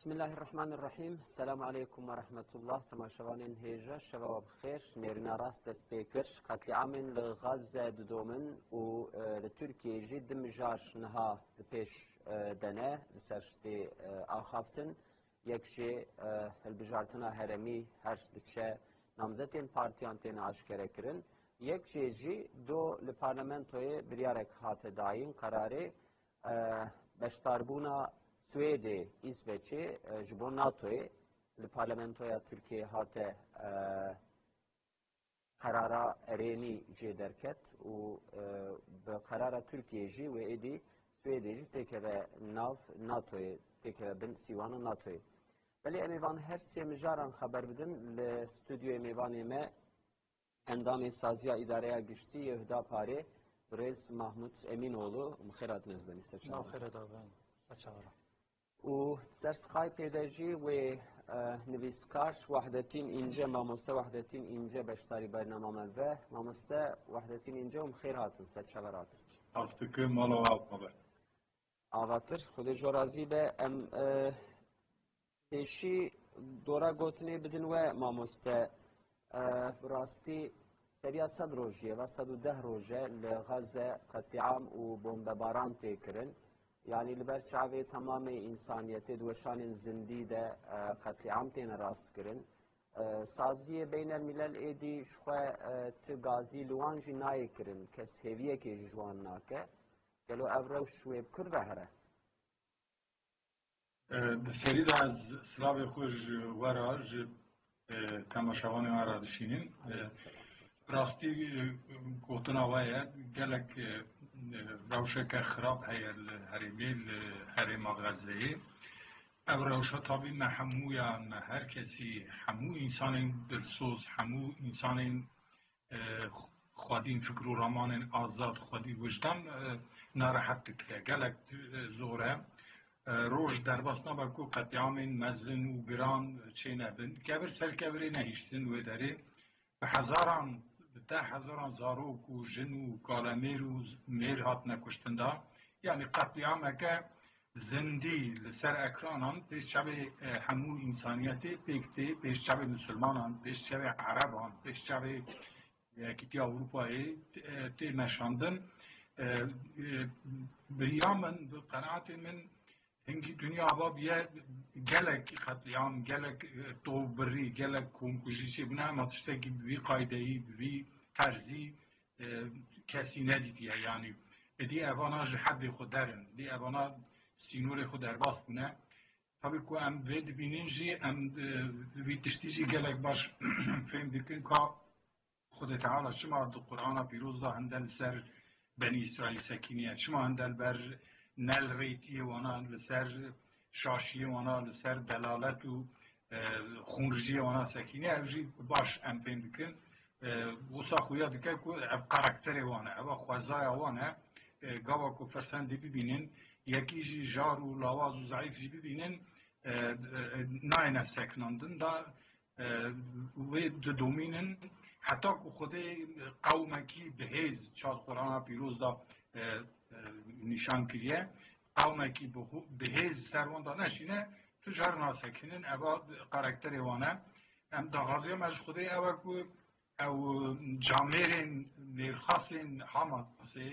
بسم الله الرحمن الرحیم. السلام علیکم و رحمت الله. تماشاوانین هیجا شباب بخیر. نێرنا ڕاست دەست پێ کرد قەتلیعامên li Gazze didômin û li Tirkiyeyê jî di mijar niha di pêş dene li ser tê axaftin. Yek jê hilbijartina heremî her diçe namzetên partiyan tên aşkere kirin. Yek jê jî do li parlamentoyê biryarek hate dayîn qerarê beşdarbûna Swêdê, İsveçê ji bo NATOyê li parlamentoya Tirkiyeyê hate qerara erênî jê derket û bi qerara Tirkiyeyê jî wê êdî Swêdê jî têkeve nav NATOyê, têkeve bin sîwana NATOyê. Belê em ê van her sê mijaran xeber bidin li stûdyoyê mêvanê me endamê saziya îdareya giştî Yehuda Parê Birêz Mahmud Emînoğlu xêr hatine ez benî serçavand. Xêr ben serçavand. و سر سکایپ دجی و نویسکار وحدتین اینجا ماموسته وحدتین اینجا بشتاری برنامه ملوه ماموسته وحدتین اینجا خیر هاتن سر چوراتن استکه مالا آبمه آواتر خود جرازی به ام پیشی دورا گوتنی بدن و ماموسته براستی سریا 100 روزیه و 110 روزه لغزه قطعام و بمباران تکرن. Yani li ber çavê tamamê insaniyetê dweşanên zindî de qetliam tên rast kirin. Saziyê beynelmîlel êdî ji xwe ti gazî li wan jî nayê kirin, kes hêviyekê ji wan nake. Gelo ev rewş wê bikir ve here. Di serî de ez silavê xwe ji wera ji temaşevanê me re dişînin. Rastî gotina we ye gelek rewşeke xirab heye li herêmê li herêma Gazze'yê. Ev rewşa tabî me hemûyan me her kesî hemû însanên dilsoz, hemû însanên xwedîn fikr û ramanên azad, xwedî wijdan narehet dikire. Gelek zor e. Roj derbas nabe ku qetliamên mezin û giran çê nebin. Kevir serkevirê nehîştin wê derê. Bi hezaran ده هزاران زاروک و جن و کالمیر و میر هاتنه کشتن دا یعنی قتلیامه که زندی لسر اکرانان پیش چوه همو انسانیتی پیکتی پیش چوه مسلمانان پیش چوه عربان پیش چوه کتی اروپایی تی نشاندن بیامن به قناعت من هنگی دنیا بابیه گلک قتلیام گلک طوف بری گلک کنکوشی چه بنا اما تشته که بوی قایدهی بوی ترزی کسی ندیدیه یعنی دی اوانا جحد خود درن دی اوانا سینور خود در باست بونه tabi که ام وید بینین جی ام وی تشتی جی گلک باش فهم دیکن که خود تعالی شما دو قرآن پیروز دا هندل سر بنی اسرائیل سکینیه شما هندل بر نل ریتی وانا لسر شاشی وانا لسر دلالت و خونرجی وانا سکینی اوجی باش ام فهم بکن وصا خویا دکه که او کاراکتر وانا او خوزای وانا گاوا که فرسندی ببینین یکی جی جار و لاواز و ضعیف جی ببینین ناینه سکناندن دا و دومینن حتی که خود قومکی بهیز چاد قرآن پیروز دا نشان کریه قومه کی بهیز سروان دا نشینه تو جار ناسکنین اوا کاراکتر وانه ام دا غازی مج خوده اوا کو او جامرین میرخاسین حماسی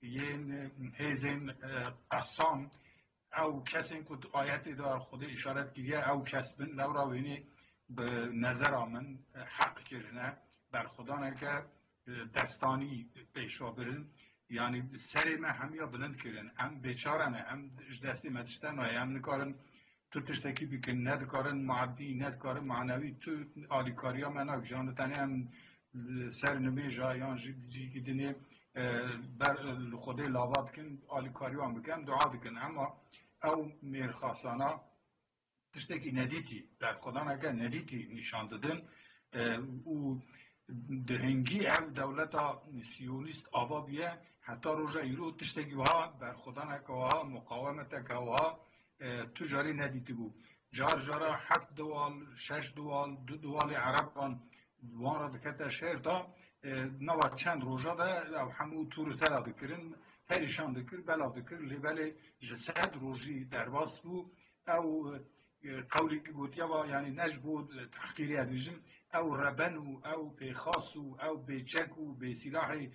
ین هیزین قسام او کسین که آیت دا خوده اشارت کریه او کسبن لورا وینی به نظر آمن حق کرنه بر خدا نکه دستانی پیشوا برن yani serime hem ya bülent kirin, hem beçarane, hem desti metişten ve hem nikarin tutuştaki bikin, ne dikarin maddi, ne dikarin manevi, tu alikariya menak, canı tane hem ser nümeja, yan jibci gidini ber xude lavat kin, alikariya bikin, dua dikin, ama ev mirxasana tuştaki nediti, ber xudan ege nediti nişandıdın, u دهنگی اف دولتا سیونیست آبابیه حتی روژه ایرو تشتگی وها برخودانه که وها مقاومت که وها تجاری ندیتی بود جار جارا 7 دوال 6 دوال 2 دوال عربان وان را دکته شهر دا نوا چند روژه ده او همو تور سر دکرن هریشان دکر بلا دکر لیبل جسد روژی درباس بود او قولی که گوتیا و یعنی نجبود تحقیری ادویجم او ربن او بخاص او بچک و به سلاح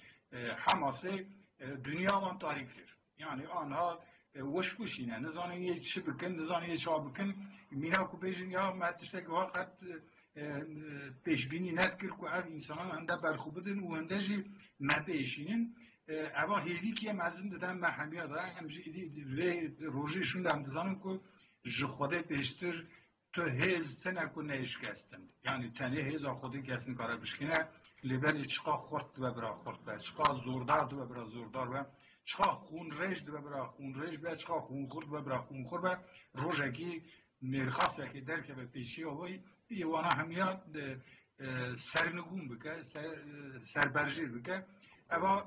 حماسه دنیا وان تاریک کرد. یعنی آنها وش کشینه نزانه یه چی بکن نزانه یه چا بکن مینا کو بیشین یا متشتک وقت پیشبینی ندکر که او انسانان هنده برخوب بدن و هنده جی مبیشینن اما هیوی که مزن دادن محمیه داره همجی روژیشون دارم دزانم که جخوده پیشتر تو هز تنه که نشکستن یعنی تنه هز خودی کسی کاره بشکنه لیبلی چقا خورد و برا خورد و چقا زوردار و برا زوردار و چقا خون ریش و برا خون ریش و چقا خون خورد و برا خون خورد و روژگی مرخصه که درک به پیشی آوی یوانا همیاد سرنگون بکه سربرجیر بکه اما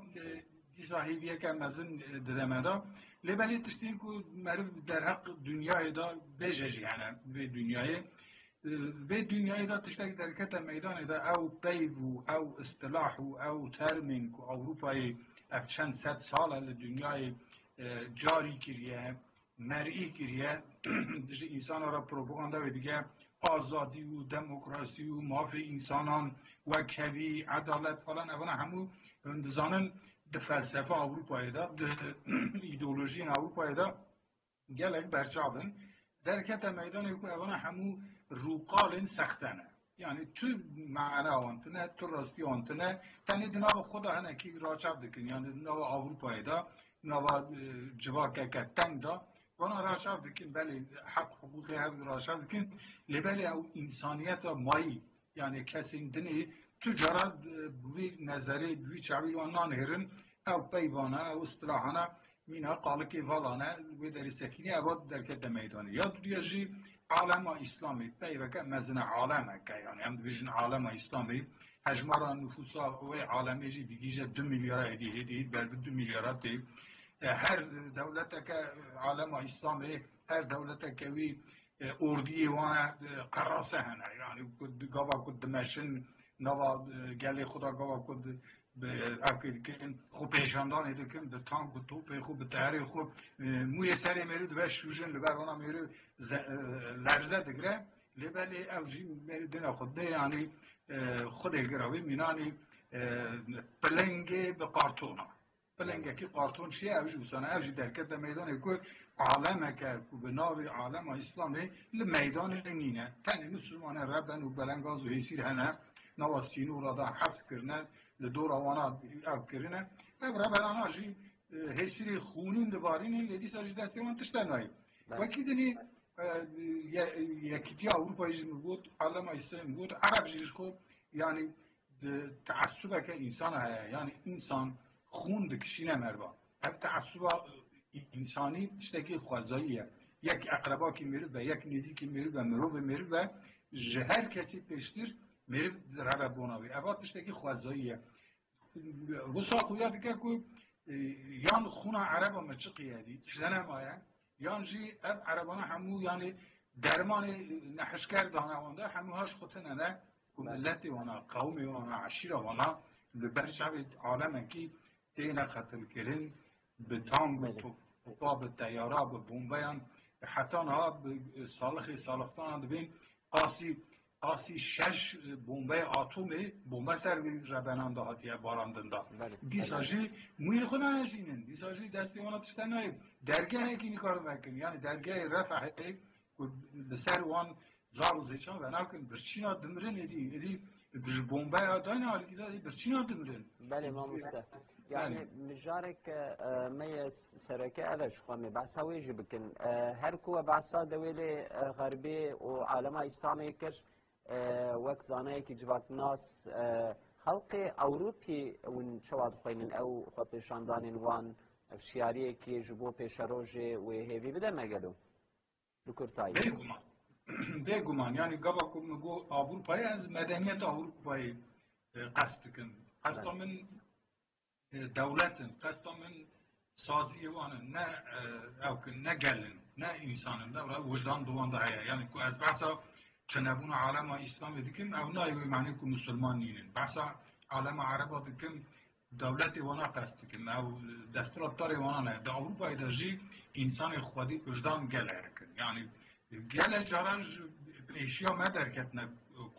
دیزاهیویه که مزن ددمه دا لیبلی تشتین که معروف در حق دنیای دا بجهجی هنه به دنیای دا تشتک در کتا میدان دا او پیو او اصطلاح او ترمین که اروپای اف چند صد سال لدنیای جاری کریه مرئی کریه انسان را پروپاگاندا و دیگه آزادی و دموکراسی و معافی انسانان و کوی عدالت فلان اونا همو دزانن ده فلسفه اروپایی دا ده ایدئولوژی اروپایی دا گلک برچاودن در کتا میدان که اونا همو روقال سختنه یعنی تو معنا آنتنه تو راستی آنتنه تنی دناو خدا هنه که راچاو دکن یعنی دناو اروپایی دا دناو جواکه که تنگ دا وانا راچاو دکن بله حق حقوقی هفت راچاو دکن لبلی او انسانیت مایی یعنی کسی دنی تو جراد بوی نظری بوی چاویل و نانهرن او پیوانه او اصطلاحانه مینا قالکی والانه و در سکینی اواد در کده میدانه یا دو جی عالم اسلامی پیوکه مزن عالمه که یعنی هم دویجن عالم اسلامی هجمارا نفوسا و عالمی جی دیگیجه 2 میلیارد هدیه بل 2 میلیارد دی هر دولت که عالم اسلامی هر دولت که وی اردی وانا قراسه هنه یعنی گاوا کد دمشن نوا گلی خدا گاوا کد اکید کن خوب پیشاندان ایده کن به تانک و توپ خوب به تحریک خوب موی سری میرود و شوژن لبر اونا میرود لرزه دگره لبلی اوجی میردن خود ده یعنی خود گراوی مینانی پلنگ به قارتونا پلنگ که قارتون چیه اوجی بسانه اوجی درکت میدانه که عالمه که به ناوی عالم اسلامی لمیدان نینه تنی مسلمان ربن و بلنگاز و حیسیر هنه نوا سینو را دا حفظ کرنن لدور آوانا او کرنن او را بلانا جی حیسیر خونین دبارین لیدی ساجی دستی وان تشتنایی وکی دنی یکی اروپایی جی میگود عالم اسلامی میگود عرب جیش خود یعنی تعصبه که انسان هیا یعنی انسان خون دکشینه مربا او تعصبه انسانی تشتکی خوازاییه یک اقربا که میره و یک نیزی که میره و مرو میره و هر کسی پیشتر میره ربا بوناوی اوا تشتکی خوازاییه وصا خویا دیگه که یان خونا عربا مچقیه دی تشتنه مایه یان جی اب عربانه همو یعنی درمان نحشکر دانه وانده هموهاش خودتنه نه که ملتی وانا قومی وانا عشیره وانا لبرچه عالمه که دینا قتل کرن به تانگ و به تیاره به بومبیان حتی ها به سالختان بین آسی 6 بومبه آتومی بومبه سر ربنان دهاتیه باراندن دا دیساجی موی خونه هشینن دیساجی دستی وانا تشتن نایی درگه هکی نیکارو مکن یعنی درگه رفع که سر وان زارو زیچان و ناکن برچینا دمرن ایدی بومبه آداین حالی که برچینا دمرن بله ما مستفید يعني مجارك مي سركة هذا شو خامي بس هو يجي بكن هر كوا بس دويلة غربي وعالم إسلامي كش وقت زانه كي جوات ناس خلق أوروبي ون شواد خاينن أو خطيشاندانين وان شياريه كي جبو بيشروجي وهيفي بده ما قالوا لكورتاي بگمان یعنی گاوا که میگو اروپایی از مدنیت اروپایی قصد کن قصد من دولتن قصد من سازی وانن نه او که نه گلن نه انسانن نه وجدان دوان ده هیا یعنی که از بحثا چنبون عالم اسلام دیکن او نه معنی که مسلمان نینن بحثا عالم عربا دیکن دولت وانا قصد کن او دستورات داره وانا نه در اروپایی دا جی انسان خودی وجدان گل هرکن یعنی گله جاران پیشیا مدرکتنه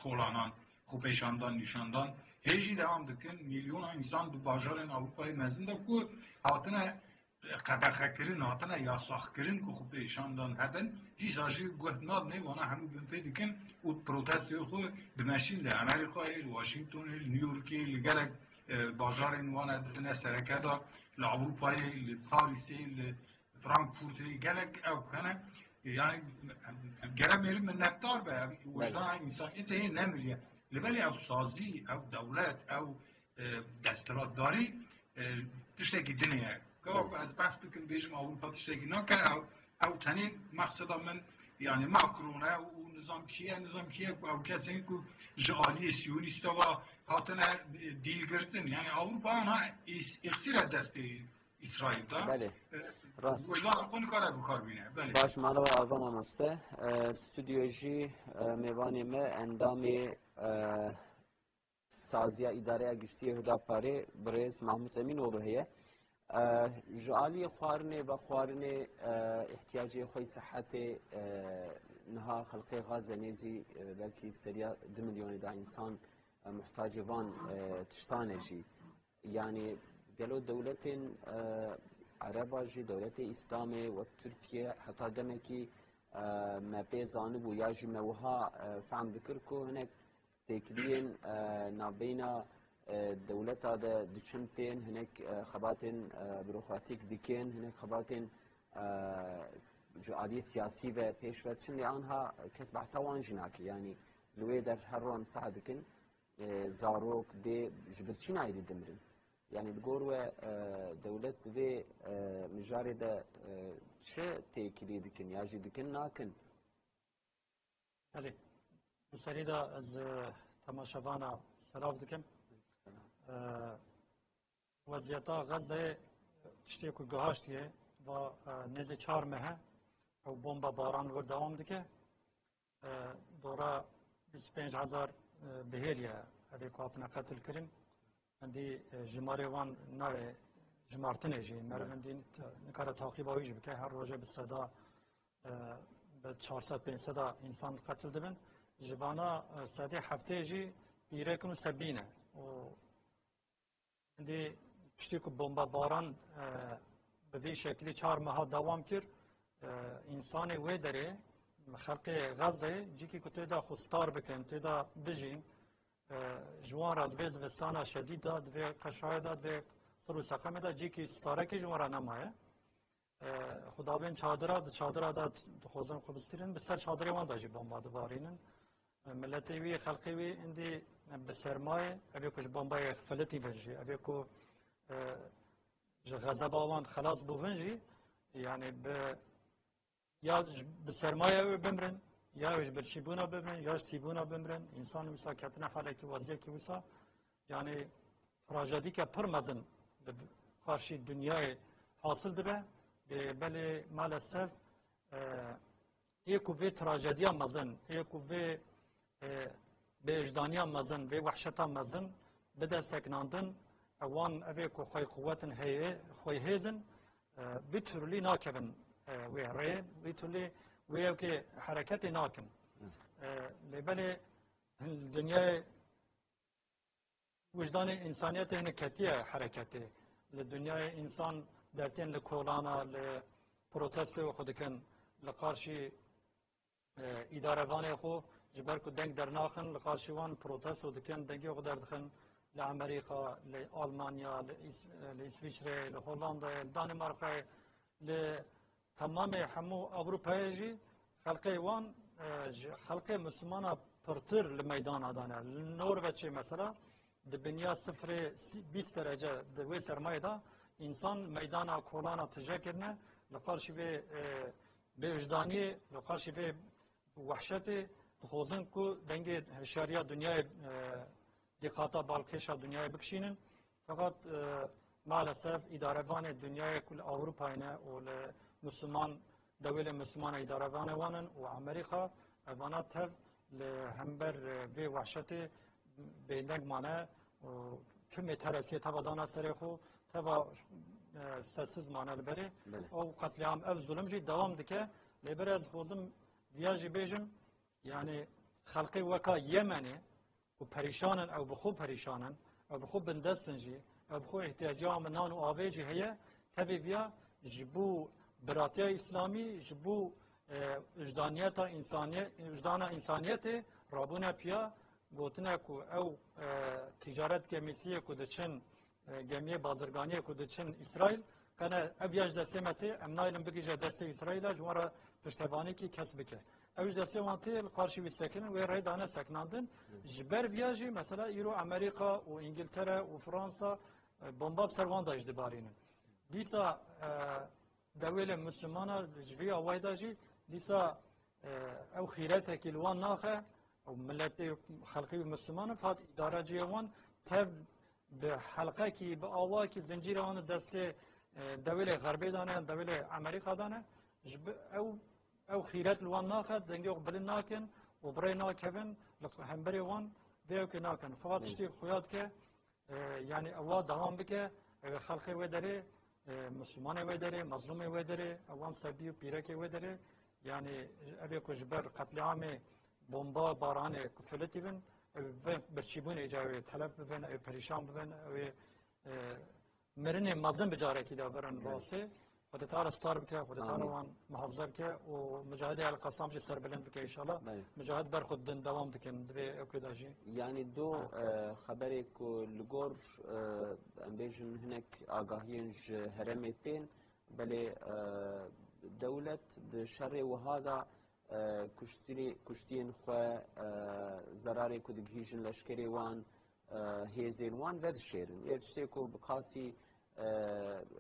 کولانان خوپیشاندان نیشاندان هیچی دوام دکن میلیون انسان دو باجارن اروپای مزنده کو هاتنه قبخه کرن هاتنه یاساخ کرن کو خوپیشاندان هدن هیچ راجی گوهناد نه وانا همو بنپی دکن و پروتست خو دمشین ده امریکا واشنگتن نیویورک لگلک باجارن وانا دتنه سرکه دا لأوروپای لپاریسی لفرانکفورت گلک او کنه yani gelen verim minnettar be vecdan insaniyet هی نمیریه لبلی او سازی او دولت او دستورداری تشتکی دنیه که از بس بکن بیجم اروپا تشتکی نکه او تنی مقصد من yani ماکرونه و نظام کیه او کسی که جعالی سیونیست و هاتنه دیل گرتن yani Avrupa ona اخسیر دستی İsrail da. بله راست وجدان خون کار بخار بینه. بله. باش مرحبا آقا مامسته استودیوژی میوانی ما اندامی سازیا اداره گشتی هداپاری برز محمود امین اوروهیه جعالی خوارنه و خوارنه احتیاجی خوی صحت نها خلقی غاز نزی بلکی سریا 2 میلیون دا انسان محتاج وان تشتانجی يعني قالوا دولة عربة جي دولة إسلامي وتركيا حتى دمكي ما بيزانب وياجي موها فعم ذكركو هناك تكلين نابينا دولة هذا دشمتين هناك خباتين بيروقراطيك ديكين هناك خباتين جعالية سياسية بيشفتشن لأنها كسب عسوان جناكي يعني لويدر هرون سعدكن زاروك دي جبرتشين عيدي دمرن يعني الجور دولة في مجارد چه تأكيد دكن ياجي دكن ناكن بله بسری دا از تماشاوانا سلاف دکم وضعیتا غزه تشتی که گهاشتیه و نزد 4 ماه او بمب باران ور دوام دکه دورا 25,000 بهریه اوی که قتل کرن اندی جماره وان نوی جمارتنه جی مرمندین نکار تاقیب آویج بکه هر روزه به صدا به 400-500 انسان قتل دبن جوانا ساده هفته جی بیره کنو سبینه و اندی پشتی که بمب باران به وی شکلی 4 ماه دوام کرد انسان وی داره خلق غزه جی که توی خستار بکن توی بجین جوان را دوی زوستانا شدید داد دوی قشای داد دوی سرو سقم داد جی که ستاره که جوان را نمایه خداوند چادر داد خوزن خوبستیرن بسر چادری وان داجی بمباد بارینن ملتی وی خلقی وی اندی به سرمایه اوی کش بمبای فلتی ونجی اوی کو غضب آوان خلاص بو ونجی یعنی یا به سرمایه بمرن یا وش برچیبونا ببرن یا تیبونا بمرن انسان مثلا کتنه حاله که وضعیه که مثلا یعنی تراژدی که پر مزن قارشی دنیای حاصل دبه بله مالسف یکو وی تراژدی مزن یکو وی به اجدانی مزن وی وحشت مزن بده سکناندن اوان اوی کو خوی قوتن هیه خوی هیزن بیترلی ناکبن وی ری بیترلی ويا كي حركتي ناكن لبلي الدنيا وجدان انسانيته هنا كتيه حركتي للدنيا انسان درتين لكولانا لبروتست خود كان لقارشي اداره وان خو جبركو دنگ در ناخن لقارشي وان بروتست خود كان دنگي خود دخن لامريكا لالمانيا لاسويسرا لهولندا لدنمارك تمام همو أوروبا جي خلقي وان خلقي مسلمانا پرتر لميدان آدانه نروژ مثلا دبنيا 0-20 درجة دوي سرمایه دا انسان ميدانا کولانا تجاكرنه لقارشي في بوجداني لقارشي في وحشتي بخوزن كو دنگي شاريا دنيا دقاطا بالكشا دنيا بكشينن فقط مالسف ادارهوان دنیای کل اروپا نه و مسلمان دوله مسلمان ادارهوان وانن و امریکا وانا تف لهمبر و وحشت بینگ مانه کم ترسی توا دانا سری خو توا سسز مانه لبره او قتل عام اف ظلم جی دوام دکه لبره از خوزم ویاجی بیجم یعنی خلقی وکا یمنه و پریشانن او بخو پریشانن او بخو بندستن جی او بخو احتیاجات منان و آویجی هیا تفی ویا جبو براتیا اسلامی جبو وجدان انسانیت رابونا پیا گوتنا کو او تجارت که مثلی کو دچن گمیه بازرگانی کو دچن اسرائیل کنه اویاج دسمته امنایلم بگیجه دست اسرائیل جوارا پشتوانی کی کسب که اوج دسته وانتی القارشی بسکنن و رایدانه سکناندن جبر ویاجی مثلا ایرو امریکا و انگلترا و فرانسا بمباب سروان داشت دبارینن دیسا دولة مسلمانة جوية وايداجي لسا او خيراتها كيلوان ناخه او ملت خلقي مسلمانة فات ادارة جيوان تب بحلقه كي بآوا كي زنجير وان دست دولة غربي دانه دولة امريكا دانه او خيرات الوان ناخه دنگي قبل ناكن وبري ناكفن همبري وان ديو كي ناكن فات شتي خويات كه يعني اوا دوام بك خلقي ودري مسلمان وداره مظلوم وداره اوان سبی و پیرک وداره یعنی ابی کجبر قتل عام بمبا باران کفلتیون و برچیبون اجازه طلب بفن او پریشان بفن او مرن مظلوم بجاره کی دارن واسطه خود تعالی ستار بکه خود تعالی وان محافظه بکه و مجاهده القسام چه سر بلند بکه ان شاء الله مجاهد بر خود دوام دکن دوی اکیداجی يعني دو خبرك لجور امبيجن هناك آگاهينج هرمتين بل دولة شر وهذا كشتين خو زراري كدجيجن لشكري وان هيزين وان ودشيرن يرشتكو بقاسي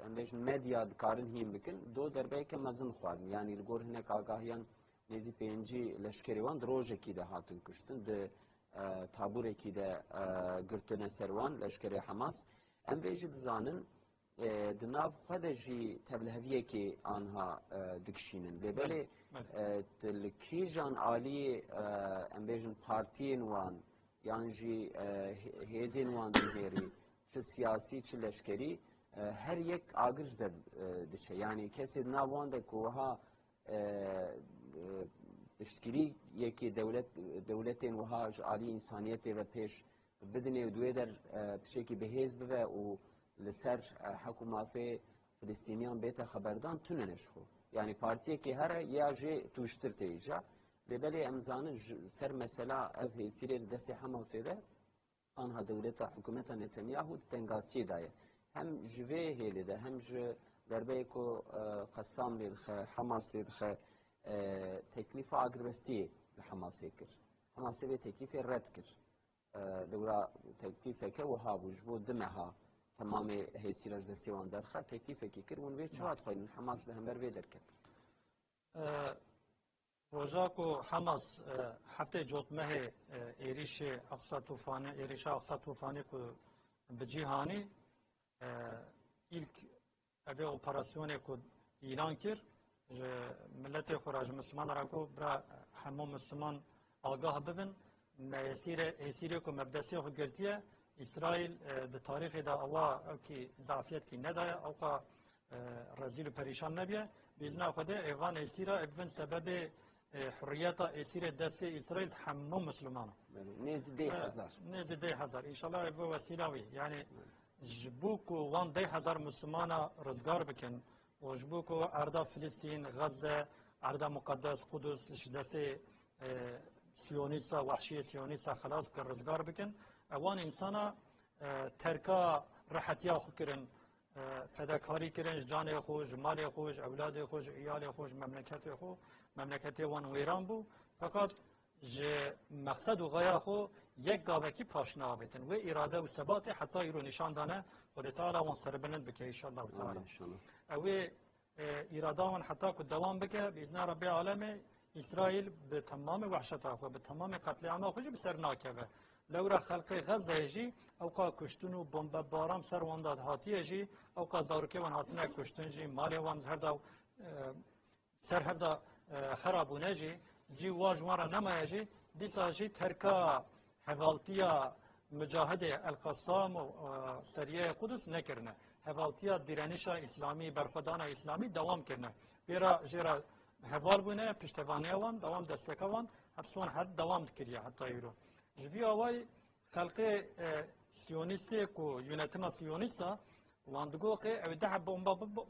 امبيجن ميديا دكارن هيم بكن دو دربي كمزن خوارن يعني لجور هناك آگاهيان نزی پنجی لشکری وان دروژه کی ده هاتن کشتن ده تابوره کی ده گرتن سروان لشکری حماس ام بیجید زانن دناف خدا جی تبلهویه کی آنها دکشینن لبله تلکیجان عالی ام بیجن پارتین وان یعنی جی هزین وان دیگری چه سیاسی چه لشکری هر یک آگرج در دشه یعنی کسی ناوان ده کوها اشتكري يكي دولتين وهاج عالي انسانيتي و پیش بدني ودوي در بشكل بهيز بوا و لسر حكومات فلسطينيان بيتا خبردان تننشخو يعني بارتي كي هر ياجي توشتر تيجا لبالي امزان سر مثلا اف هيسيري دسي حماسي ده انها دولتا حكومتا نتنياهو تنغاسي دايه هم جوي هيلي ده هم ج دربيكو قسام للخ حماس للخ تكليف اغربستي لحماسي كر حماسي به تكليف رد كر لورا تكليف كه وهاب وجبو دمها تمام هيسيرج دستيوان درخه تكليف كي كر ون ويش وات خوين حماس له همبر بيدر كر روزاكو حماس هفته جوتمه ايريش اقصى طوفاني ايريش اقصى طوفاني كو بجيهاني ilk ابي اوبراسيون كو اعلان كر ملت خراج مسلمان راكو برا همو مسلمان آگاه ببن اسیره کو مبدسی خو گرتیه اسرائیل د تاریخ دا الله او کی ضعفیت کی ندای او کا رزیل و پریشان نبیه باذن خدا ایوان اسیره ابن سبب حریت اسیره دست اسرائیل همو مسلمان نزد 10,000 ان شاء الله و وسیلاوی یعنی جبوکو وان 10,000 مسلمان رزگار بکن وجبوكو أرض فلسطين غزة أرض مقدس قدس شدسي سيونيسا وحشية سيونيسا خلاص كالرزقار بكن أوان إنسانا تركا راحت ياخو كرن فداكاري كرن جاني خوش مالي خوش أولادي خوش عيالي خوش مملكتي خو مملكتي وان ويران بو فقط مقصد و غايه خو یک گاوکی پاشنا آبتن و اراده و ثبات حتی ایرو نشان دانه خود تعالی وان سر بلند بکه ان شاء الله تعالی او اراده وان حتی کو دوام بکه باذن رب العالمین اسرائیل به تمام وحشتها خو به تمام قتل عام خو به سر ناکوه لورا خلق غزه جی او قا کشتن و بمب بارام سر وان داد هاتیه جی او قا زارکه وان هاتنه کشتن جی مال وان هردا سر هردا خرابونه جی جي واجوارا نما يجي ديساجي تركا حفالتيا مجاهد القسام سريه قدس نكرنا حفالتيا ديرانشا اسلامي برفدانا اسلامي دوام كرنا بيرا جرا هوال بونه پشتوانه وان دوام دستک وان هفسون حد دوام کریه حتی ایرو جوی آوای خلق سیونیستی کو یونتما سیونیستا وان دگو که او ده بمب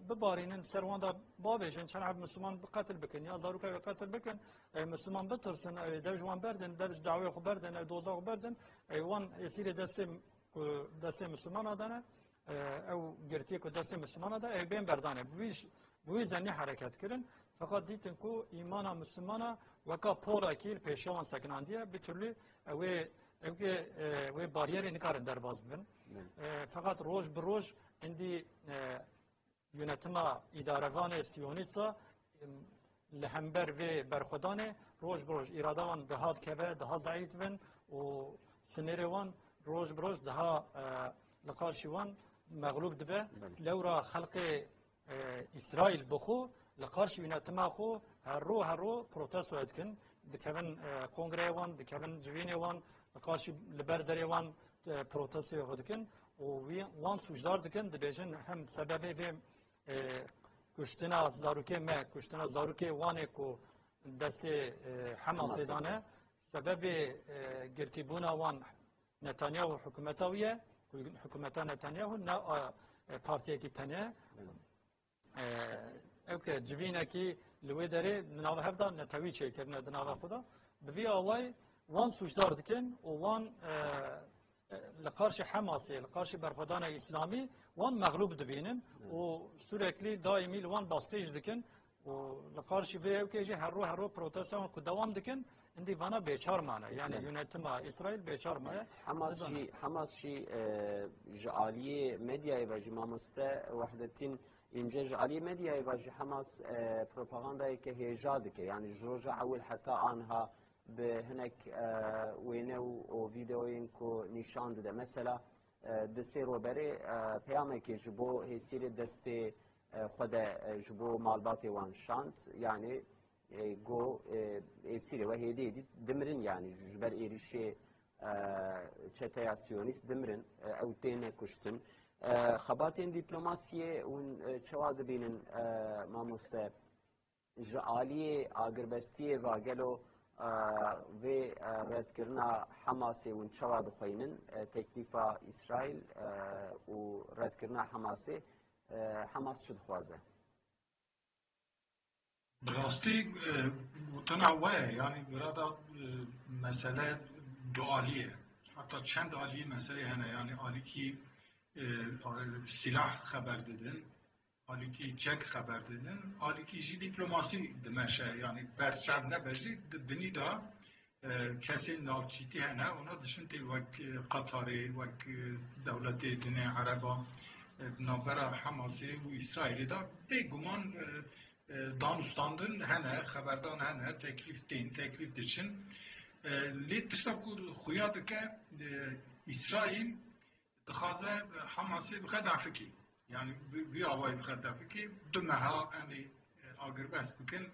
ببارینن سر وان دا بابشن چند حب مسلمان قتل بکن یا زاروکا قتل بکن مسلمان بترسن او درج وان بردن درج دعوی خو بردن او دوزا خو بردن وان يصير دست مسلمان دانه او گرتی کو دست مسلمان دانه بین بردانه بوی زنی حرکت کردن فقط دیتن کو ایمان مسلمان وکا پورا کیل پیشوان سکناندیه به طوری و باریری نکارن در باز بن فقط روز به روز عندي يونتما إدارة سيونيستا لهمبر في برخدانه روز بروز إرادوان دهات كبه دها ضعيف بن وسنيروان روز بروز دها لقارشوان مغلوب دبه لورا خلق إسرائيل بخو لقارش يونتما خو هرو بروتست ويدكن دكفن كونغريوان دكفن جوينيوان لقارش لبردريوان بروتست ويدكن وان سوجدار دکن دبیجن هم سببی و کشتنا زاروکه ما کشتنا زاروکه وانه کو دست حماس دانه سبب گرتیبونا وان نتانیاهو حکومتاویه حکومتا نتانیاهو نه پارتیه کی تنه اوکی جوینا کی لوی داره ناوه هفته نتاوی چه کرنه دناوه خدا بوی آوای وان سوجدار دکن و وان لقارش حماسي لقارش برخدان اسلامي وان مغلوب دبينن وسوريكلي دائمي وان باستيج دكن ولقارش في كيجي هرو بروتستان كدوام دكن عندي فانا بيشار معنا يعني يونتما اسرائيل بيشار معنا حماس شي جاليه ميديا يبجي ما مست وحدتين انجا جاليه ميديا يبجي حماس بروباغندا كهيجادك يعني جوجا اول حتى عنها به هناك وينو او فيديوين كو نشان ده مثلا دسي روبري پیامه که جبو هسیر دست خدا جبو مالباتي وان شانت يعني جو هسیر و هدي دمرن يعني جبر ايريشي چتياسيونيست دمرن او تين كشتن خباتين دبلوماسيه ون چواد بينن ما مست جاليه اگربستيه واگلو و رد کردن حماس و انشوا دخینن تکلیف اسرائیل و رد کردن حماس شد خوازه. براستی متنوعه یعنی برای مسئله دوالیه حتی چند عالیه مسئله هنه یعنی عالی که سلاح خبر دادن حالی که چک خبر دادن حالی که جی دیپلماسی دمشه یعنی برچب نبجی بنی دا کسی نافچیتی هنه اونا دشن تیل وک قطاری وک دولت دنیا عربا نابرا حماسی و اسرائیلی دا بگمان دانستاندن هنه خبردان هنه تکلیف دشن لید تشتا خویاد که اسرائیل دخوازه حماسی بخد عفکی يعني بيعوي بخدافة كي دمها أني أجر بس بكن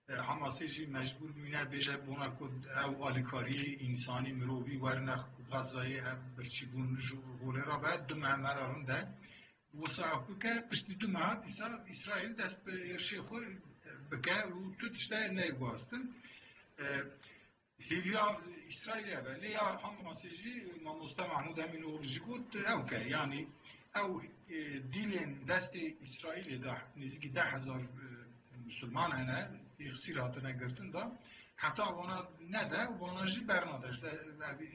حماسي جي مجبور مينا بيجا بونا كود أو ألكاري إنساني مروي ورنخ غزاي برشيبون غولي رابع دمها مرارن ده وصعب بكا بشتي دمها إسرائيل دست يرشيخو بكا وتتشتا نيغواستن هيليا إسرائيل ليا حماسي جي ما مستمع مدامين ورجيكوت أو كا يعني او دیلن دست اسرائیل ده نزدیک 10,000 مسلمان هنه اخسیر هاتنه گرتن دا حتی وانا نده وانا جی برنادش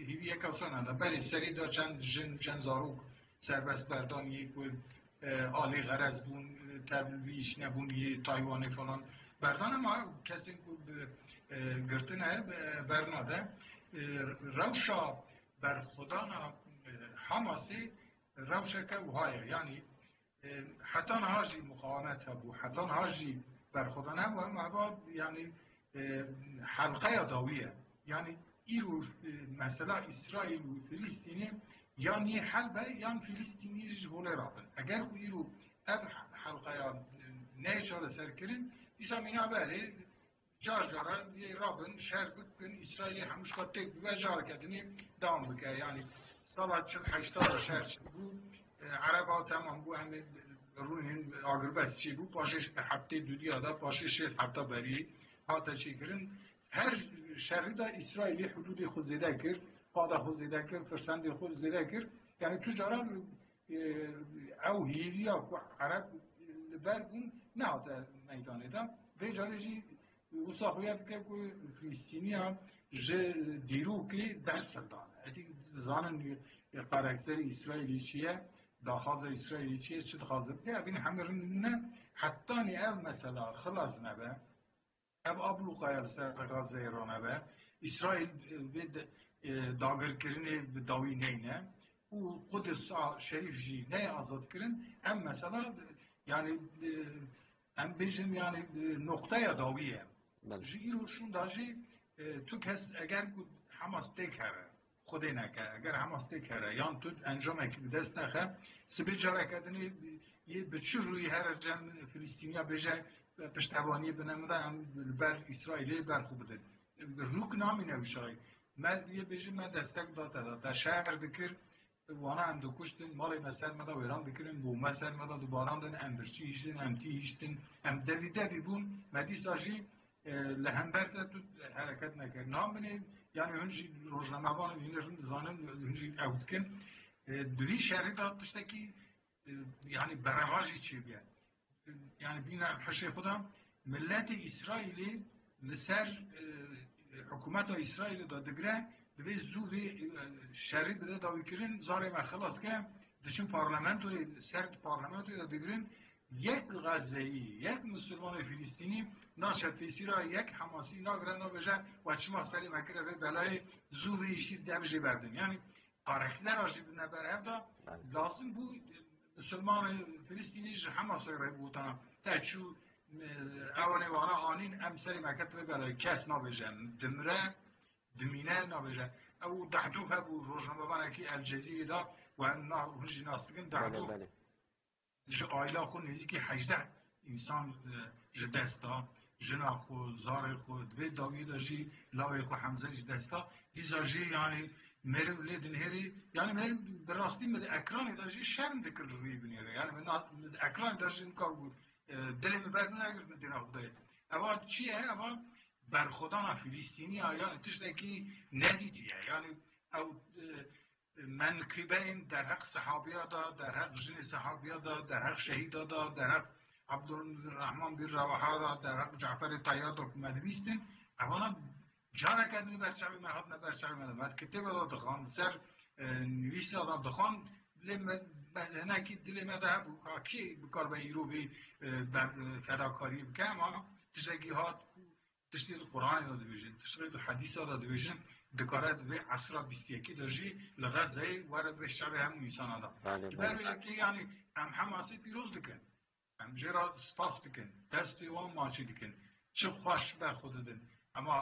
هیوی یک افسانه ده بله سری دا چند زاروک سربست بردان یک آلی غرز بون تبلیش نبون یه تایوانی فلان بردان ما کسی گرتنه برناده روشا بر خدانا حماسی روشکه و های یعنی حتی نهاجی مقاومت هبو حتی نهاجی برخودان هبو هم هبا یعنی حلقه داویه یعنی ایرو مثلا اسرائیل و فلسطینی یعنی حلبه یعنی فلسطینی جهوله رابن اگر او ایرو اب حلقه نیچاله سر کرن ایسا مینا بله جار جاره رابن شهر بکن اسرائیلی هموش که تک ببه جار کردنی دام بکه یعنی سال 80 شهر بود عربا تمام بو همه رون آگربس چی بود پاشش هفته دودیا دا پاشش 6 هفته بری هاتا چی کرن هر شهری دا اسرائیلی حدود خود زیده کرد پادا خود زیده کرد فرسند خود زیده کرد یعنی تو جاران او هیلیا کو عرب برگون نه هاتا میدانه دا و جاری جی وصاحبیت که کو فلسطینی هم جه دیرو که درس دانه ادی زانن کاراکتر اسرائیلی چیه داخاز اسرائیلی چیه چه داخاز بده بین همه نه حتی نی او مثلا خلاص نبه او ابلو قایل سر غزه ایران نبه اسرائیل داگر کرنه داوی نینه و قدس شریف جی نه آزاد کرن هم مثلا yani هم بیشتر yani noktaya daviye. Jiro şun daji tu kes eğer Hamas tekere خودی نکه اگر حماس تکره یان تو انجام اکی دست نخه سبی جلک ادنی یه بچه روی هر جن فلسطینیا بجه پشتوانی بنمده هم بر اسرائیلی بر خوب بده روک نامی نوشای من یه بجه من دستک داده تا شهر دکر وانا هم دو کشتن مالی مسر مده ویران دکرن بو مسر مده دو باران دن هم برچی هیشتن هم تی هیشتن هم دوی بون مدی ساجی لهمبر ده تو حرکت نکرد نام بینید yani önce rojnamavana dinlerin zanın önce evdkin dvi şehri dağıtıştaki yani beravaj içi yani bina haşe kudam milleti İsrail'i liser hükümeta İsrail'i da digre dvi zuvi şehri bide davikirin zare ve khalas ke dışın parlamentoyu sert parlamentoyu da digrin یک غزه‌ای یک مسلمان فلسطینی ناشد پیسیرا یک حماسی ناگران نباشه و چما سری مکره و بلای زوریشی دمجه بردن یعنی قارخیلر آجیب نبر هفته لازم بود مسلمان فلسطینی حماسی را بودن تاچو اوانه وانا آنین ام سری مکت و بلای کس نباشه دمره دمینه نباشه او دحدوه بود روزنامه بانکی الجزیره دا و هنجی ناستگن دحدوه آیلا خود نزدیکی 18 انسان جدستا جنا خود زار خود و داوی داشی لاوی خود حمزه جدستا دیزاجی یعنی مرو لیدن هری یعنی مرو براستی مد اکران داشی شرم دکر روی بنیره یعنی من اکران داشی کار بود دلی مبرد نگرد مدینا خدای اما چیه اما بر خدانا فلسطینی یعنی تشتکی ندیدیه یعنی او منقبین در حق صحابیا دا در حق جن صحابیا دا در حق شهیدا دا در حق عبدالرحمن بن رواحه دا در حق جعفر طیاد و مدویستن اوانا جارا کردن برچاوی مهاد نبرچاوی مدویست کتب دا دخان سر نویس دا دخان نکی دل مده کی بکار به ایروی بر فداکاری بکه اما تشتگی هات تشتید قرآن داده بیشن تشتید حدیث داده بیشن دکارت و عصر 21 درجی لغزه وارد به شعب هم انسان آدم برای که یعنی هم حماسی پیروز دکن هم جرا سپاس دکن دستی وان ماچی دکن چه خوش بر خود دن اما